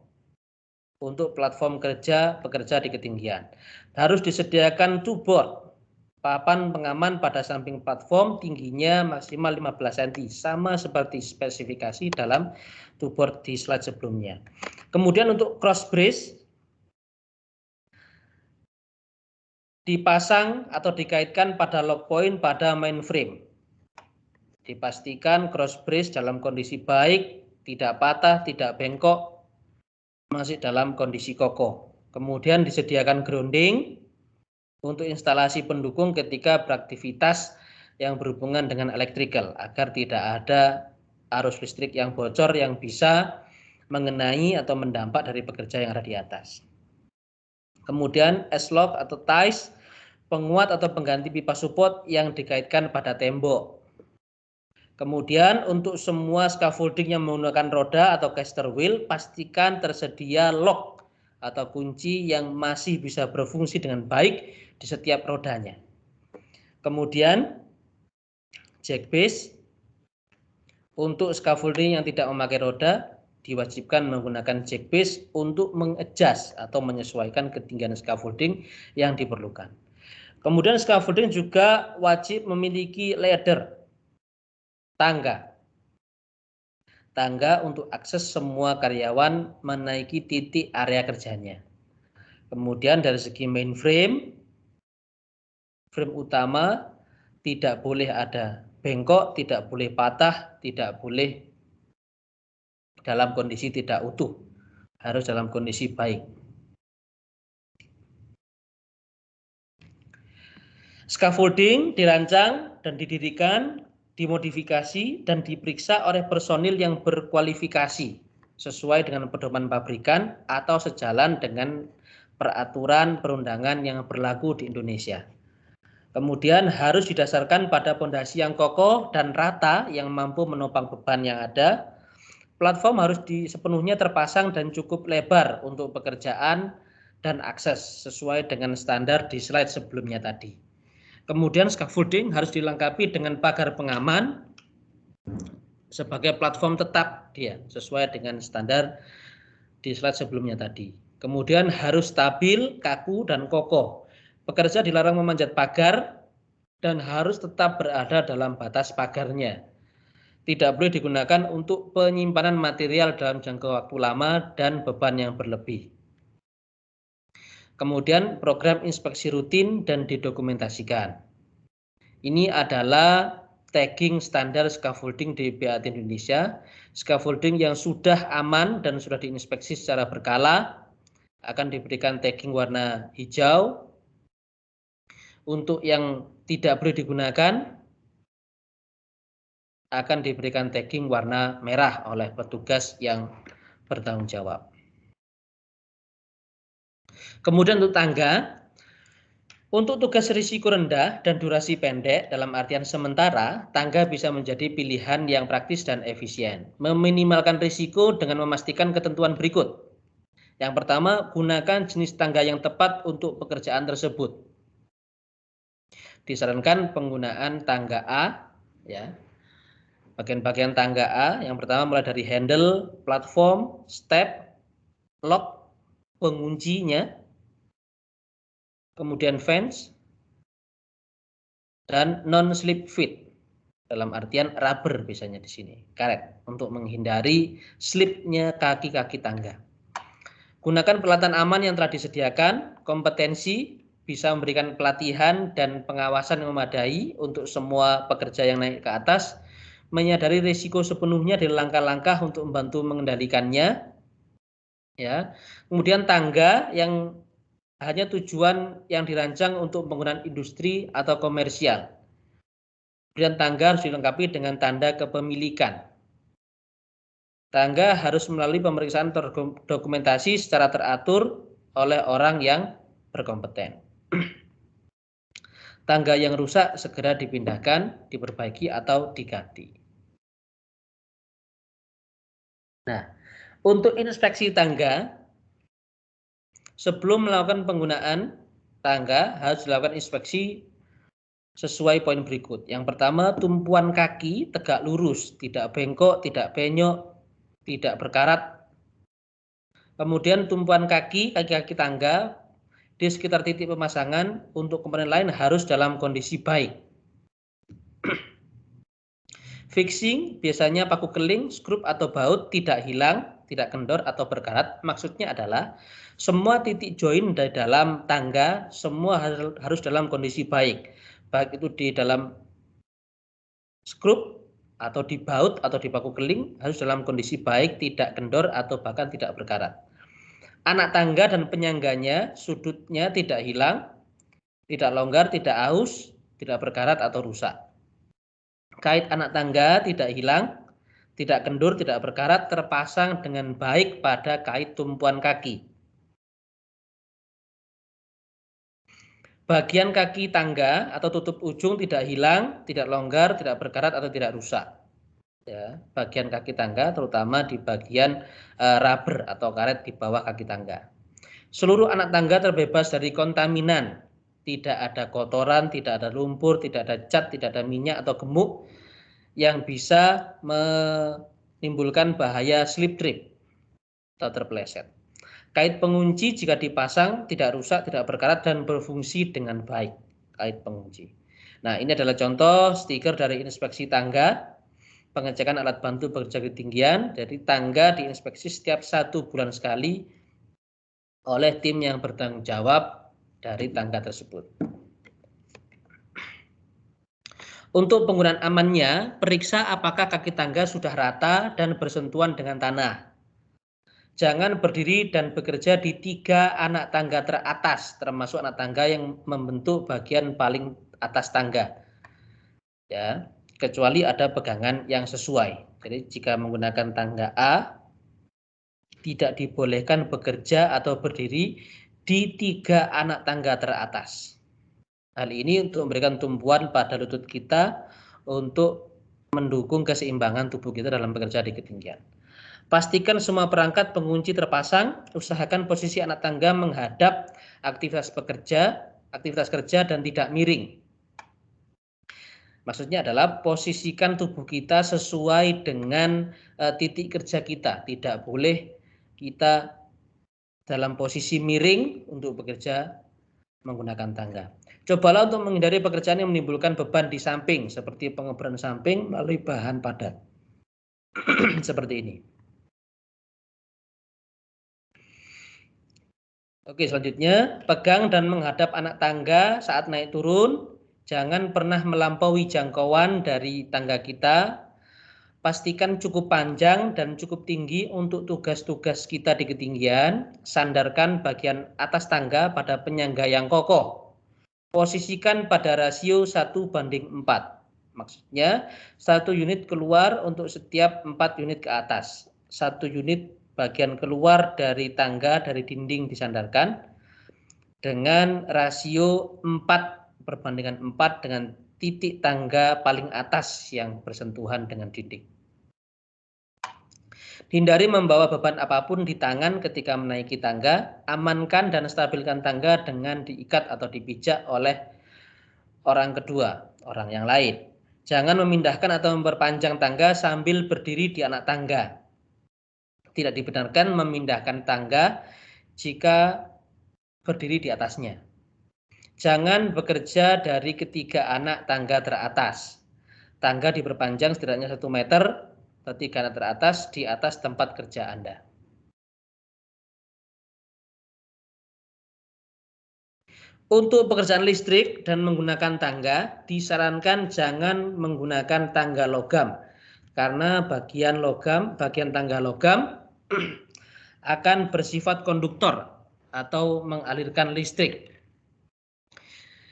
A: Untuk platform pekerja di ketinggian. Harus disediakan two board, papan pengaman pada samping platform tingginya maksimal 15 cm, sama seperti spesifikasi dalam two board di slide sebelumnya. Kemudian untuk cross brace dipasang atau dikaitkan pada lock point pada mainframe. Dipastikan cross brace dalam kondisi baik, tidak patah, tidak bengkok, masih dalam kondisi kokoh. Kemudian disediakan grounding untuk instalasi pendukung ketika beraktivitas yang berhubungan dengan electrical agar tidak ada arus listrik yang bocor yang bisa mengenai atau mendampak dari pekerja yang ada di atas. Kemudian S-lock atau ties, penguat atau pengganti pipa support yang dikaitkan pada tembok. Kemudian untuk semua scaffolding yang menggunakan roda atau caster wheel, pastikan tersedia lock atau kunci yang masih bisa berfungsi dengan baik di setiap rodanya. Kemudian jack base untuk scaffolding yang tidak memakai roda diwajibkan menggunakan jack base untuk mengadjust atau menyesuaikan ketinggian scaffolding yang diperlukan. Kemudian scaffolding juga wajib memiliki ladder, tangga untuk akses semua karyawan menaiki titik area kerjanya. Kemudian dari segi mainframe, frame utama tidak boleh ada bengkok, tidak boleh patah, tidak boleh dalam kondisi tidak utuh, harus dalam kondisi baik. Scaffolding dirancang dan didirikan, dimodifikasi dan diperiksa oleh personil yang berkualifikasi sesuai dengan pedoman pabrikan atau sejalan dengan peraturan perundangan yang berlaku di Indonesia. Kemudian harus didasarkan pada pondasi yang kokoh dan rata yang mampu menopang beban yang ada. Platform harus sepenuhnya terpasang dan cukup lebar untuk pekerjaan dan akses sesuai dengan standar di slide sebelumnya tadi. Kemudian scaffolding harus dilengkapi dengan pagar pengaman sebagai platform tetap dia sesuai dengan standar di slide sebelumnya tadi. Kemudian harus stabil, kaku, dan kokoh. Pekerja dilarang memanjat pagar dan harus tetap berada dalam batas pagarnya. Tidak boleh digunakan untuk penyimpanan material dalam jangka waktu lama dan beban yang berlebih. Kemudian program inspeksi rutin dan didokumentasikan. Ini adalah tagging standar scaffolding di BAT Indonesia. Scaffolding yang sudah aman dan sudah diinspeksi secara berkala akan diberikan tagging warna hijau. Untuk yang tidak boleh digunakan akan diberikan tagging warna merah oleh petugas yang bertanggung jawab. Kemudian untuk tangga, untuk tugas risiko rendah dan durasi pendek dalam artian sementara, tangga bisa menjadi pilihan yang praktis dan efisien. Meminimalkan risiko dengan memastikan ketentuan berikut. Yang pertama, gunakan jenis tangga yang tepat untuk pekerjaan tersebut. Disarankan penggunaan tangga A, ya. Bagian-bagian tangga A yang pertama mulai dari handle, platform, step, lock, penguncinya, kemudian fence, dan non-slip fit. Dalam artian rubber biasanya di sini, karet, untuk menghindari slipnya kaki-kaki tangga. Gunakan peralatan aman yang telah disediakan, kompetensi, bisa memberikan pelatihan dan pengawasan yang memadai untuk semua pekerja yang naik ke atas, menyadari risiko sepenuhnya dari langkah-langkah untuk membantu mengendalikannya. Ya. Kemudian tangga yang hanya tujuan yang dirancang untuk penggunaan industri atau komersial. Kemudian tangga harus dilengkapi dengan tanda kepemilikan. Tangga harus melalui pemeriksaan dokumentasi secara teratur oleh orang yang berkompeten. Tangga yang rusak segera dipindahkan, diperbaiki atau diganti. Nah, untuk inspeksi tangga, sebelum melakukan penggunaan tangga harus dilakukan inspeksi sesuai poin berikut. Yang pertama, tumpuan kaki tegak lurus, tidak bengkok, tidak penyok, tidak berkarat. Kemudian tumpuan kaki-kaki tangga di sekitar titik pemasangan untuk komponen lain harus dalam kondisi baik. Fixing biasanya paku keling, skrup atau baut tidak hilang, tidak kendor atau berkarat. Maksudnya adalah semua titik join dari dalam tangga semua harus dalam kondisi baik. Baik itu di dalam skrup atau di baut atau di paku keling harus dalam kondisi baik, tidak kendor atau bahkan tidak berkarat. Anak tangga dan penyangganya sudutnya tidak hilang, tidak longgar, tidak aus, tidak berkarat atau rusak. Kait anak tangga tidak hilang, tidak kendur, tidak berkarat, terpasang dengan baik pada kait tumpuan kaki. Bagian kaki tangga atau tutup ujung tidak hilang, tidak longgar, tidak berkarat atau tidak rusak. Ya, bagian kaki tangga terutama di bagian rubber atau karet di bawah kaki tangga. Seluruh anak tangga terbebas dari kontaminan, tidak ada kotoran, tidak ada lumpur, tidak ada cat, tidak ada minyak atau gemuk yang bisa menimbulkan bahaya slip trip atau terpeleset. Kait pengunci jika dipasang tidak rusak, tidak berkarat dan berfungsi dengan baik. Kait pengunci. Nah, ini adalah contoh stiker dari inspeksi tangga, pengecekan alat bantu bekerja ketinggian. Jadi tangga diinspeksi setiap 1 bulan sekali oleh tim yang bertanggung jawab dari tangga tersebut. Untuk penggunaan amannya, periksa apakah kaki tangga sudah rata dan bersentuhan dengan tanah. Jangan berdiri dan bekerja di 3 anak tangga teratas, termasuk anak tangga yang membentuk bagian paling atas tangga. Ya, kecuali ada pegangan yang sesuai. Jadi jika menggunakan tangga A, tidak dibolehkan bekerja atau berdiri di 3 anak tangga teratas. Hal ini untuk memberikan tumpuan pada lutut kita untuk mendukung keseimbangan tubuh kita dalam bekerja di ketinggian. Pastikan semua perangkat pengunci terpasang, usahakan posisi anak tangga menghadap aktivitas kerja dan tidak miring. Maksudnya adalah posisikan tubuh kita sesuai dengan titik kerja kita, tidak boleh kita dalam posisi miring untuk bekerja menggunakan tangga. Cobalah untuk menghindari pekerjaan yang menimbulkan beban di samping, seperti pengobaran samping melalui bahan padat. Seperti ini. Oke, selanjutnya, pegang dan menghadap anak tangga saat naik turun. Jangan pernah melampaui jangkauan dari tangga kita. Pastikan cukup panjang dan cukup tinggi untuk tugas-tugas kita di ketinggian. Sandarkan bagian atas tangga pada penyangga yang kokoh. Posisikan pada rasio 1:4. Maksudnya 1 unit keluar untuk setiap 4 unit ke atas. 1 unit bagian keluar dari tangga, dari dinding disandarkan dengan rasio 4:4 dengan titik tangga paling atas yang bersentuhan dengan dinding. Hindari membawa beban apapun di tangan ketika menaiki tangga. Amankan dan stabilkan tangga dengan diikat atau dipijak oleh orang kedua, orang yang lain. Jangan memindahkan atau memperpanjang tangga sambil berdiri di anak tangga. Tidak dibenarkan memindahkan tangga jika berdiri di atasnya. Jangan bekerja dari ketiga anak tangga teratas. Tangga diperpanjang setidaknya 1 meter, ketiga anak teratas di atas tempat kerja Anda. Untuk pekerjaan listrik dan menggunakan tangga, disarankan jangan menggunakan tangga logam. Karena bagian tangga logam akan bersifat konduktor atau mengalirkan listrik.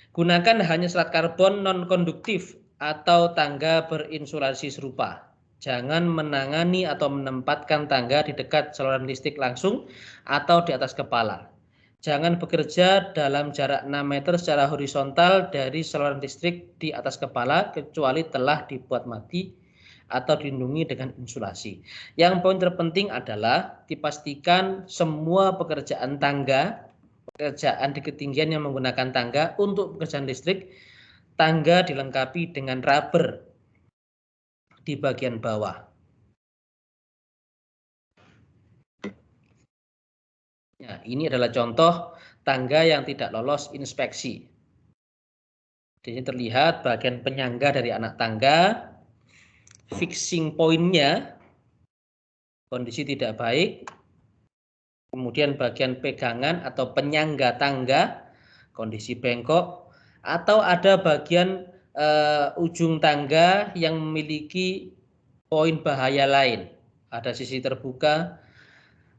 A: Gunakan hanya serat karbon non-konduktif atau tangga berinsulasi serupa. Jangan menangani atau menempatkan tangga di dekat saluran listrik langsung atau di atas kepala. Jangan bekerja dalam jarak 6 meter secara horizontal dari saluran listrik di atas kepala kecuali telah dibuat mati atau dilindungi dengan insulasi. Yang poin terpenting adalah dipastikan semua pekerjaan di ketinggian yang menggunakan tangga untuk pekerjaan listrik, tangga dilengkapi dengan rubber di bagian bawah. Nah, ini adalah contoh tangga yang tidak lolos inspeksi. Di sini terlihat bagian penyangga dari anak tangga, fixing point-nya kondisi tidak baik, kemudian bagian pegangan atau penyangga tangga kondisi bengkok, atau ada bagian ujung tangga yang memiliki poin bahaya lain. Ada sisi terbuka,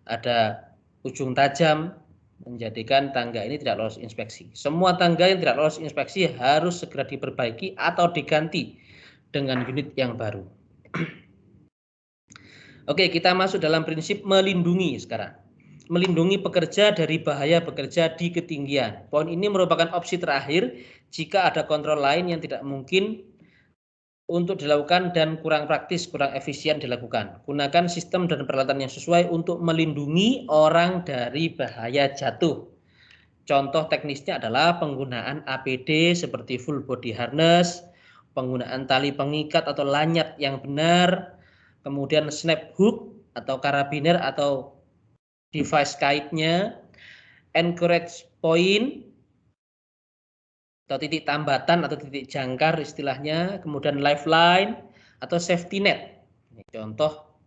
A: ada ujung tajam, menjadikan tangga ini tidak lolos inspeksi. Semua tangga yang tidak lolos inspeksi harus segera diperbaiki atau diganti dengan unit yang baru. Oke, kita masuk dalam prinsip melindungi sekarang. Melindungi pekerja dari bahaya bekerja di ketinggian. Poin ini merupakan opsi terakhir jika ada kontrol lain yang tidak mungkin untuk dilakukan dan kurang praktis, kurang efisien dilakukan. Gunakan sistem dan peralatan yang sesuai untuk melindungi orang dari bahaya jatuh. Contoh teknisnya adalah penggunaan APD seperti full body harness, penggunaan tali pengikat atau lanyat yang benar, kemudian snap hook atau karabiner atau device kaitnya, anchorage point atau titik tambatan atau titik jangkar istilahnya, kemudian lifeline atau safety net. Ini contoh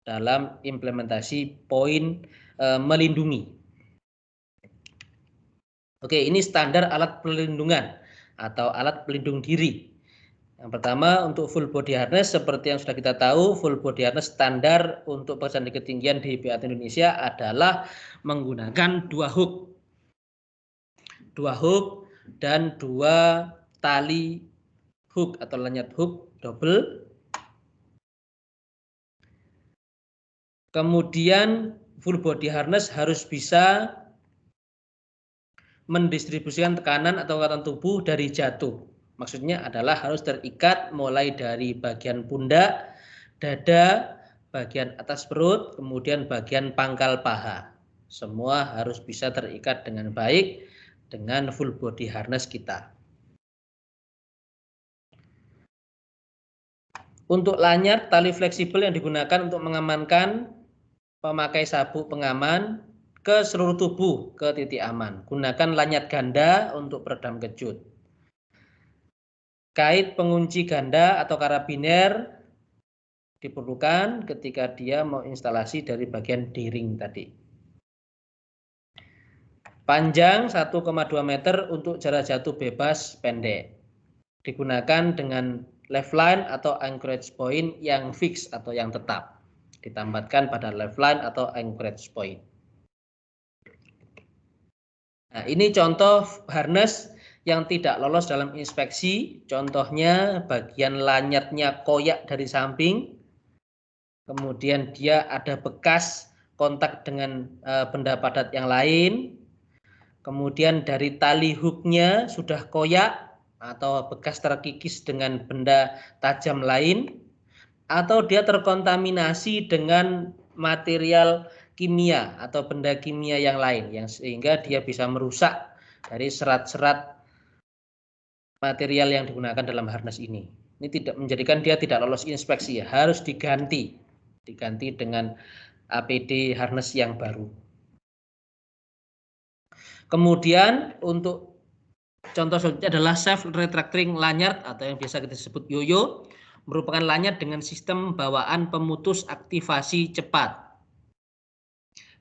A: dalam implementasi poin melindungi. Oke, ini standar alat pelindungan atau alat pelindung diri. Yang pertama untuk full body harness, seperti yang sudah kita tahu, full body harness standar untuk pekerjaan di ketinggian di BAT Indonesia adalah menggunakan 2 hook dan 2 tali hook atau lanyard hook double. Kemudian full body harness harus bisa mendistribusikan tekanan atau kekuatan tubuh dari jatuh. Maksudnya adalah harus terikat mulai dari bagian pundak, dada, bagian atas perut, kemudian bagian pangkal paha. Semua harus bisa terikat dengan baik dengan full body harness kita. Untuk lanyard, tali fleksibel yang digunakan untuk mengamankan pemakai sabuk pengaman ke seluruh tubuh ke titik aman. Gunakan lanyard ganda untuk peredam kejut. Kait pengunci ganda atau karabiner diperlukan ketika dia mau instalasi dari bagian D-ring tadi. Panjang 1,2 meter untuk jarak jatuh bebas pendek. Digunakan dengan left line atau anchorage point yang fix atau yang tetap. Ditambahkan pada left line atau anchorage point. Nah, ini contoh harness yang tidak lolos dalam inspeksi. Contohnya bagian lanyardnya koyak dari samping, kemudian dia ada bekas kontak dengan benda padat yang lain, kemudian dari tali hooknya sudah koyak atau bekas terkikis dengan benda tajam lain, atau dia terkontaminasi dengan material kimia atau benda kimia yang lain, yang sehingga dia bisa merusak dari serat-serat material yang digunakan dalam harness ini. Ini tidak menjadikan dia tidak lolos inspeksi, ya, harus diganti dengan APD harness yang baru. Kemudian untuk contoh selanjutnya adalah self retracting lanyard atau yang biasa kita sebut yoyo, merupakan lanyard dengan sistem bawaan pemutus aktivasi cepat.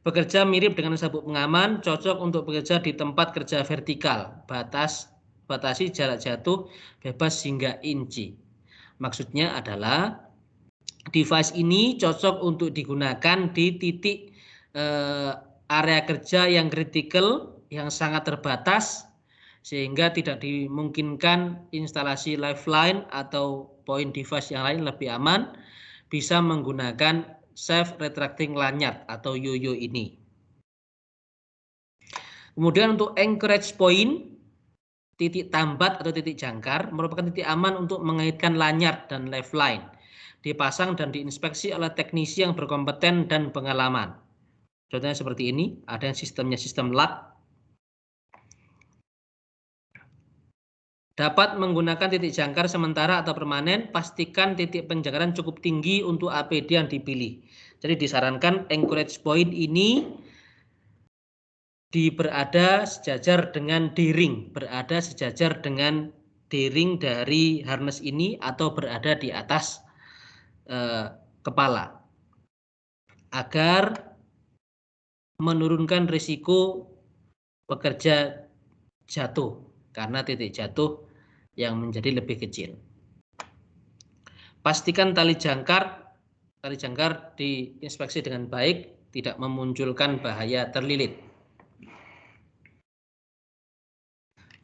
A: Bekerja mirip dengan sabuk pengaman, cocok untuk bekerja di tempat kerja vertikal, batasi jarak jatuh bebas hingga inci. Maksudnya adalah device ini cocok untuk digunakan di titik area kerja yang kritikal, yang sangat terbatas, sehingga tidak dimungkinkan instalasi lifeline atau point device yang lain lebih aman, bisa menggunakan self retracting lanyard atau yoyo ini. Kemudian untuk anchorage point, titik tambat atau titik jangkar merupakan titik aman untuk mengaitkan lanyard dan lifeline. Dipasang dan diinspeksi oleh teknisi yang berkompeten dan pengalaman. Contohnya seperti ini, ada yang sistemnya sistem lock. Dapat menggunakan titik jangkar sementara atau permanen, pastikan titik penjangkaran cukup tinggi untuk APD yang dipilih. Jadi disarankan anchorage point ini berada sejajar dengan D-ring, berada sejajar dengan D-ring dari harness ini atau berada di atas kepala agar menurunkan risiko pekerja jatuh karena titik jatuh yang menjadi lebih kecil. Pastikan tali jangkar diinspeksi dengan baik, tidak memunculkan bahaya terlilit.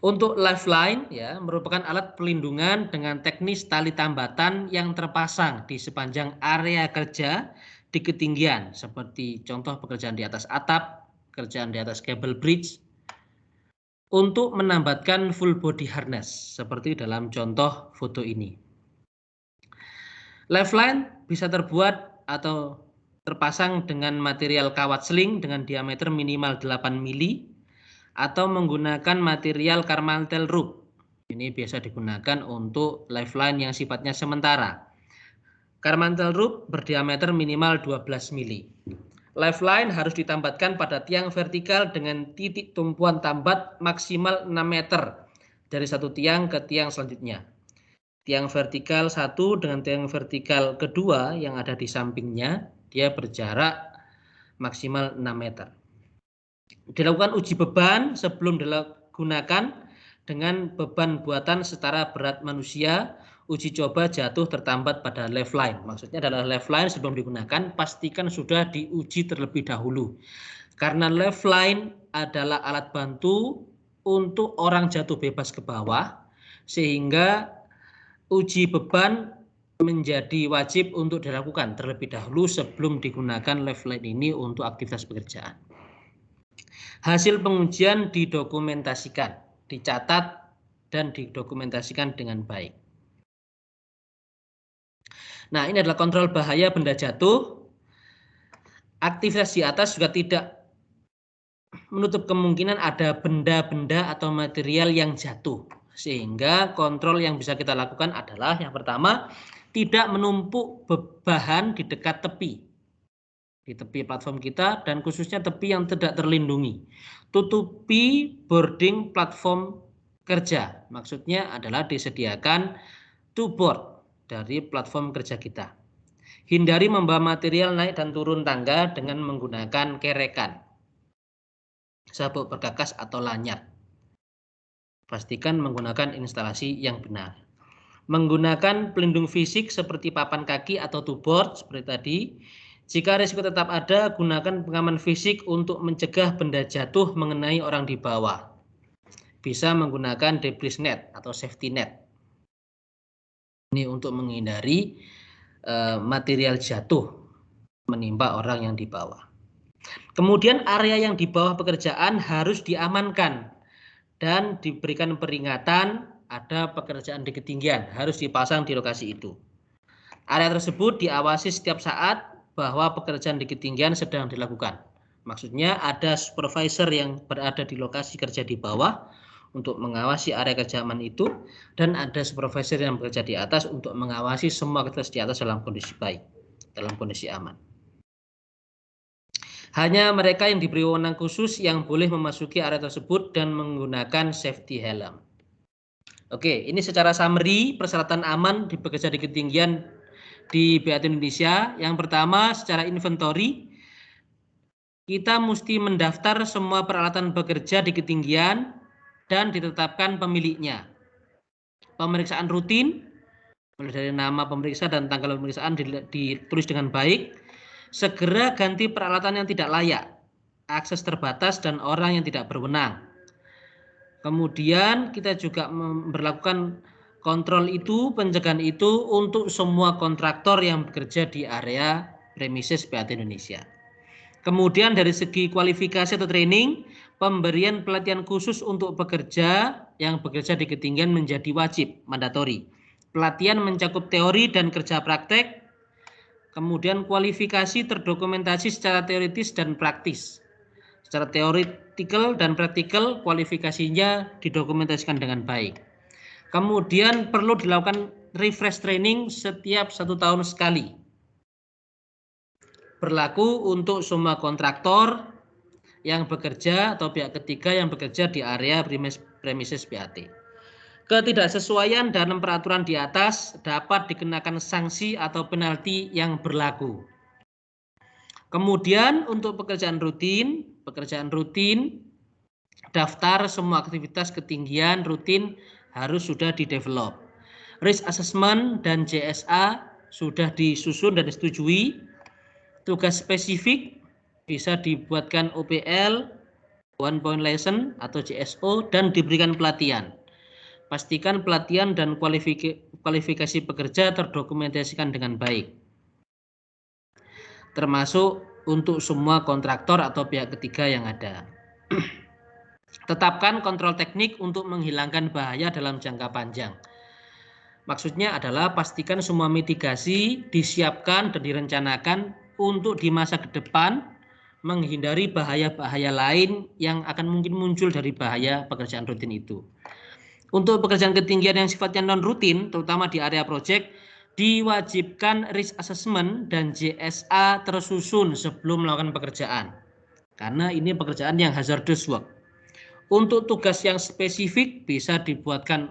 A: Untuk lifeline ya merupakan alat pelindungan dengan teknis tali tambatan yang terpasang di sepanjang area kerja di ketinggian seperti contoh pekerjaan di atas atap, pekerjaan di atas cable bridge untuk menambatkan full body harness seperti dalam contoh foto ini. Lifeline bisa terbuat atau terpasang dengan material kawat seling dengan diameter minimal 8 mili atau menggunakan material Carmantel rope. Ini biasa digunakan untuk lifeline yang sifatnya sementara. Carmantel rope berdiameter minimal 12 mili. Lifeline harus ditambatkan pada tiang vertikal dengan titik tumpuan tambat maksimal 6 meter dari satu tiang ke tiang selanjutnya. Tiang vertikal satu dengan tiang vertikal kedua yang ada di sampingnya, dia berjarak maksimal 6 meter. Dilakukan uji beban sebelum digunakan dengan beban buatan setara berat manusia. Uji coba jatuh tertambat pada lifeline. Maksudnya adalah lifeline sebelum digunakan pastikan sudah diuji terlebih dahulu. Karena lifeline adalah alat bantu untuk orang jatuh bebas ke bawah, sehingga uji beban menjadi wajib untuk dilakukan terlebih dahulu sebelum digunakan lifeline ini untuk aktivitas pekerjaan. Hasil pengujian didokumentasikan, dicatat dan didokumentasikan dengan baik. Nah, ini adalah kontrol bahaya benda jatuh. Aktivitas di atas juga tidak menutup kemungkinan ada benda-benda atau material yang jatuh. Sehingga kontrol yang bisa kita lakukan adalah yang pertama, tidak menumpuk bahan di dekat tepi. Di tepi platform kita dan khususnya tepi yang tidak terlindungi. Tutupi boarding platform kerja. Maksudnya adalah disediakan two board dari platform kerja kita. Hindari membawa material naik dan turun tangga dengan menggunakan kerekan, sabuk perkakas atau lanyard. Pastikan menggunakan instalasi yang benar. Menggunakan pelindung fisik seperti papan kaki atau two board seperti tadi. Jika risiko tetap ada, gunakan pengaman fisik untuk mencegah benda jatuh mengenai orang di bawah. Bisa menggunakan debris net atau safety net. Ini untuk menghindari material jatuh menimpa orang yang di bawah. Kemudian area yang di bawah pekerjaan harus diamankan dan diberikan peringatan ada pekerjaan di ketinggian, harus dipasang di lokasi itu. Area tersebut diawasi setiap saat bahwa pekerjaan di ketinggian sedang dilakukan. Maksudnya ada supervisor yang berada di lokasi kerja di bawah untuk mengawasi area kerja aman itu, dan ada supervisor yang bekerja di atas untuk mengawasi semua aktivitas di atas dalam kondisi baik, dalam kondisi aman. Hanya mereka yang diberi wewenang khusus yang boleh memasuki area tersebut dan menggunakan safety helm. Oke, ini secara summary persyaratan aman bekerja di ketinggian di BAT Indonesia. Yang pertama, secara inventory, kita mesti mendaftar semua peralatan bekerja di ketinggian dan ditetapkan pemiliknya. Pemeriksaan rutin, mulai dari nama pemeriksa dan tanggal pemeriksaan ditulis dengan baik. Segera ganti peralatan yang tidak layak, akses terbatas, dan orang yang tidak berwenang. Kemudian kita juga memperlakukan kontrol itu, pencegahan itu untuk semua kontraktor yang bekerja di area premises BAT Indonesia. Kemudian dari segi kualifikasi atau training, pemberian pelatihan khusus untuk pekerja yang bekerja di ketinggian menjadi wajib, mandatori. Pelatihan mencakup teori dan kerja praktek. Kemudian kualifikasi terdokumentasi secara teoritis dan praktis. Secara teoretikal dan praktikal, kualifikasinya didokumentasikan dengan baik. Kemudian perlu dilakukan refresh training setiap 1 tahun sekali. Berlaku untuk semua kontraktor yang bekerja atau pihak ketiga yang bekerja di area premises BAT. Ketidaksesuaian dalam peraturan di atas dapat dikenakan sanksi atau penalti yang berlaku. Kemudian untuk pekerjaan rutin, daftar semua aktivitas ketinggian rutin harus sudah di-develop. Risk assessment dan JSA sudah disusun dan disetujui. Tugas spesifik bisa dibuatkan OPL, one point lesson atau JSO, dan diberikan pelatihan. Pastikan pelatihan dan kualifikasi pekerja terdokumentasikan dengan baik, termasuk untuk semua kontraktor atau pihak ketiga yang ada. Tetapkan kontrol teknik untuk menghilangkan bahaya dalam jangka panjang. Maksudnya adalah pastikan semua mitigasi disiapkan dan direncanakan untuk di masa ke depan menghindari bahaya-bahaya lain yang akan mungkin muncul dari bahaya pekerjaan rutin itu. Untuk pekerjaan ketinggian yang sifatnya non-rutin, terutama di area proyek, diwajibkan risk assessment dan JSA tersusun sebelum melakukan pekerjaan. Karena ini pekerjaan yang hazardous work. Untuk tugas yang spesifik bisa dibuatkan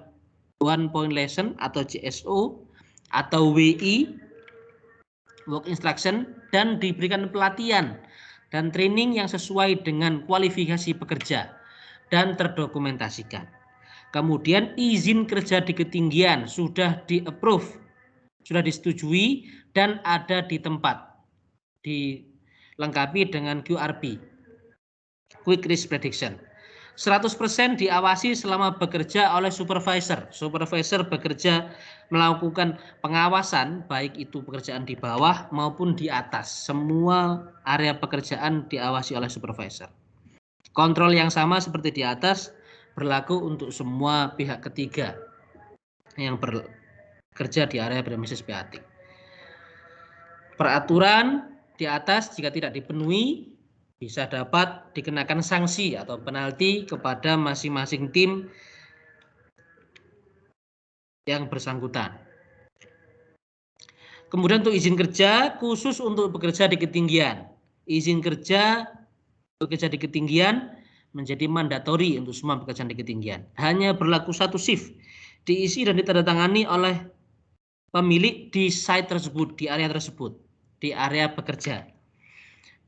A: one point lesson atau JSO atau WI, work instruction, dan diberikan pelatihan dan training yang sesuai dengan kualifikasi pekerja dan terdokumentasikan. Kemudian izin kerja di ketinggian sudah di-approve, sudah disetujui dan ada di tempat, dilengkapi dengan QRP, Quick Risk Prediction. 100% diawasi selama bekerja oleh supervisor. Supervisor bekerja melakukan pengawasan, baik itu pekerjaan di bawah maupun di atas. Semua area pekerjaan diawasi oleh supervisor. Kontrol yang sama seperti di atas berlaku untuk semua pihak ketiga yang bekerja di area premises BAT. Peraturan di atas jika tidak dipenuhi bisa dapat dikenakan sanksi atau penalti kepada masing-masing tim yang bersangkutan. Kemudian untuk izin kerja khusus untuk bekerja di ketinggian. Izin kerja bekerja di ketinggian menjadi mandatori untuk semua pekerjaan di ketinggian. Hanya berlaku 1 shift, diisi dan ditandatangani oleh pemilik di site tersebut, di area tersebut, di area bekerja.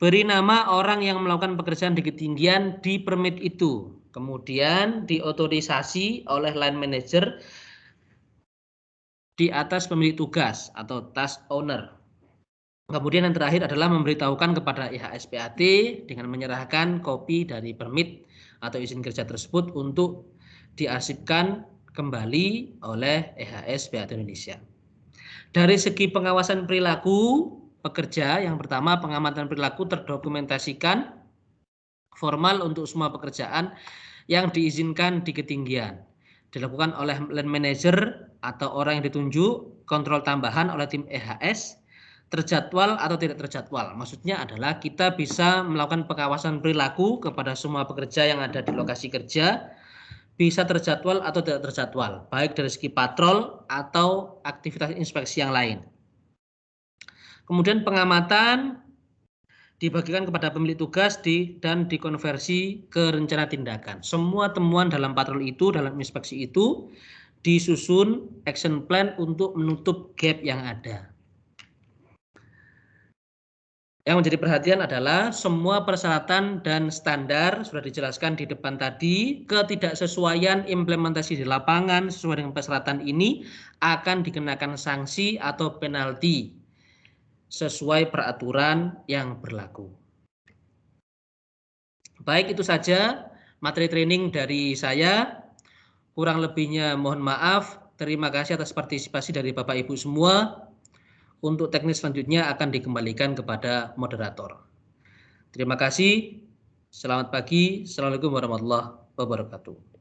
A: Beri nama orang yang melakukan pekerjaan di ketinggian di permit itu. Kemudian diotorisasi oleh line manager di atas pemilik tugas atau task owner. Kemudian yang terakhir adalah memberitahukan kepada IHS BAT dengan menyerahkan kopi dari permit atau izin kerja tersebut untuk diarsipkan kembali oleh IHS BAT Indonesia. Dari segi pengawasan perilaku pekerja, yang pertama pengamatan perilaku terdokumentasikan formal untuk semua pekerjaan yang diizinkan di ketinggian. Dilakukan oleh line manager atau orang yang ditunjuk, kontrol tambahan oleh tim IHS, terjadwal atau tidak terjadwal. Maksudnya adalah kita bisa melakukan pengawasan perilaku kepada semua pekerja yang ada di lokasi kerja, bisa terjadwal atau tidak terjadwal, baik dari segi patrol atau aktivitas inspeksi yang lain. Kemudian pengamatan dibagikan kepada pemilik tugas dan dikonversi ke rencana tindakan. Semua temuan dalam patroli itu, dalam inspeksi itu, disusun action plan untuk menutup gap yang ada. Yang menjadi perhatian adalah semua persyaratan dan standar sudah dijelaskan di depan tadi. Ketidaksesuaian implementasi di lapangan sesuai dengan persyaratan ini akan dikenakan sanksi atau penalti sesuai peraturan yang berlaku. Baik, itu saja materi training dari saya. Kurang lebihnya mohon maaf. Terima kasih atas partisipasi dari Bapak Ibu semua. Untuk teknis selanjutnya akan dikembalikan kepada moderator. Terima kasih. Selamat pagi. Assalamualaikum warahmatullahi wabarakatuh.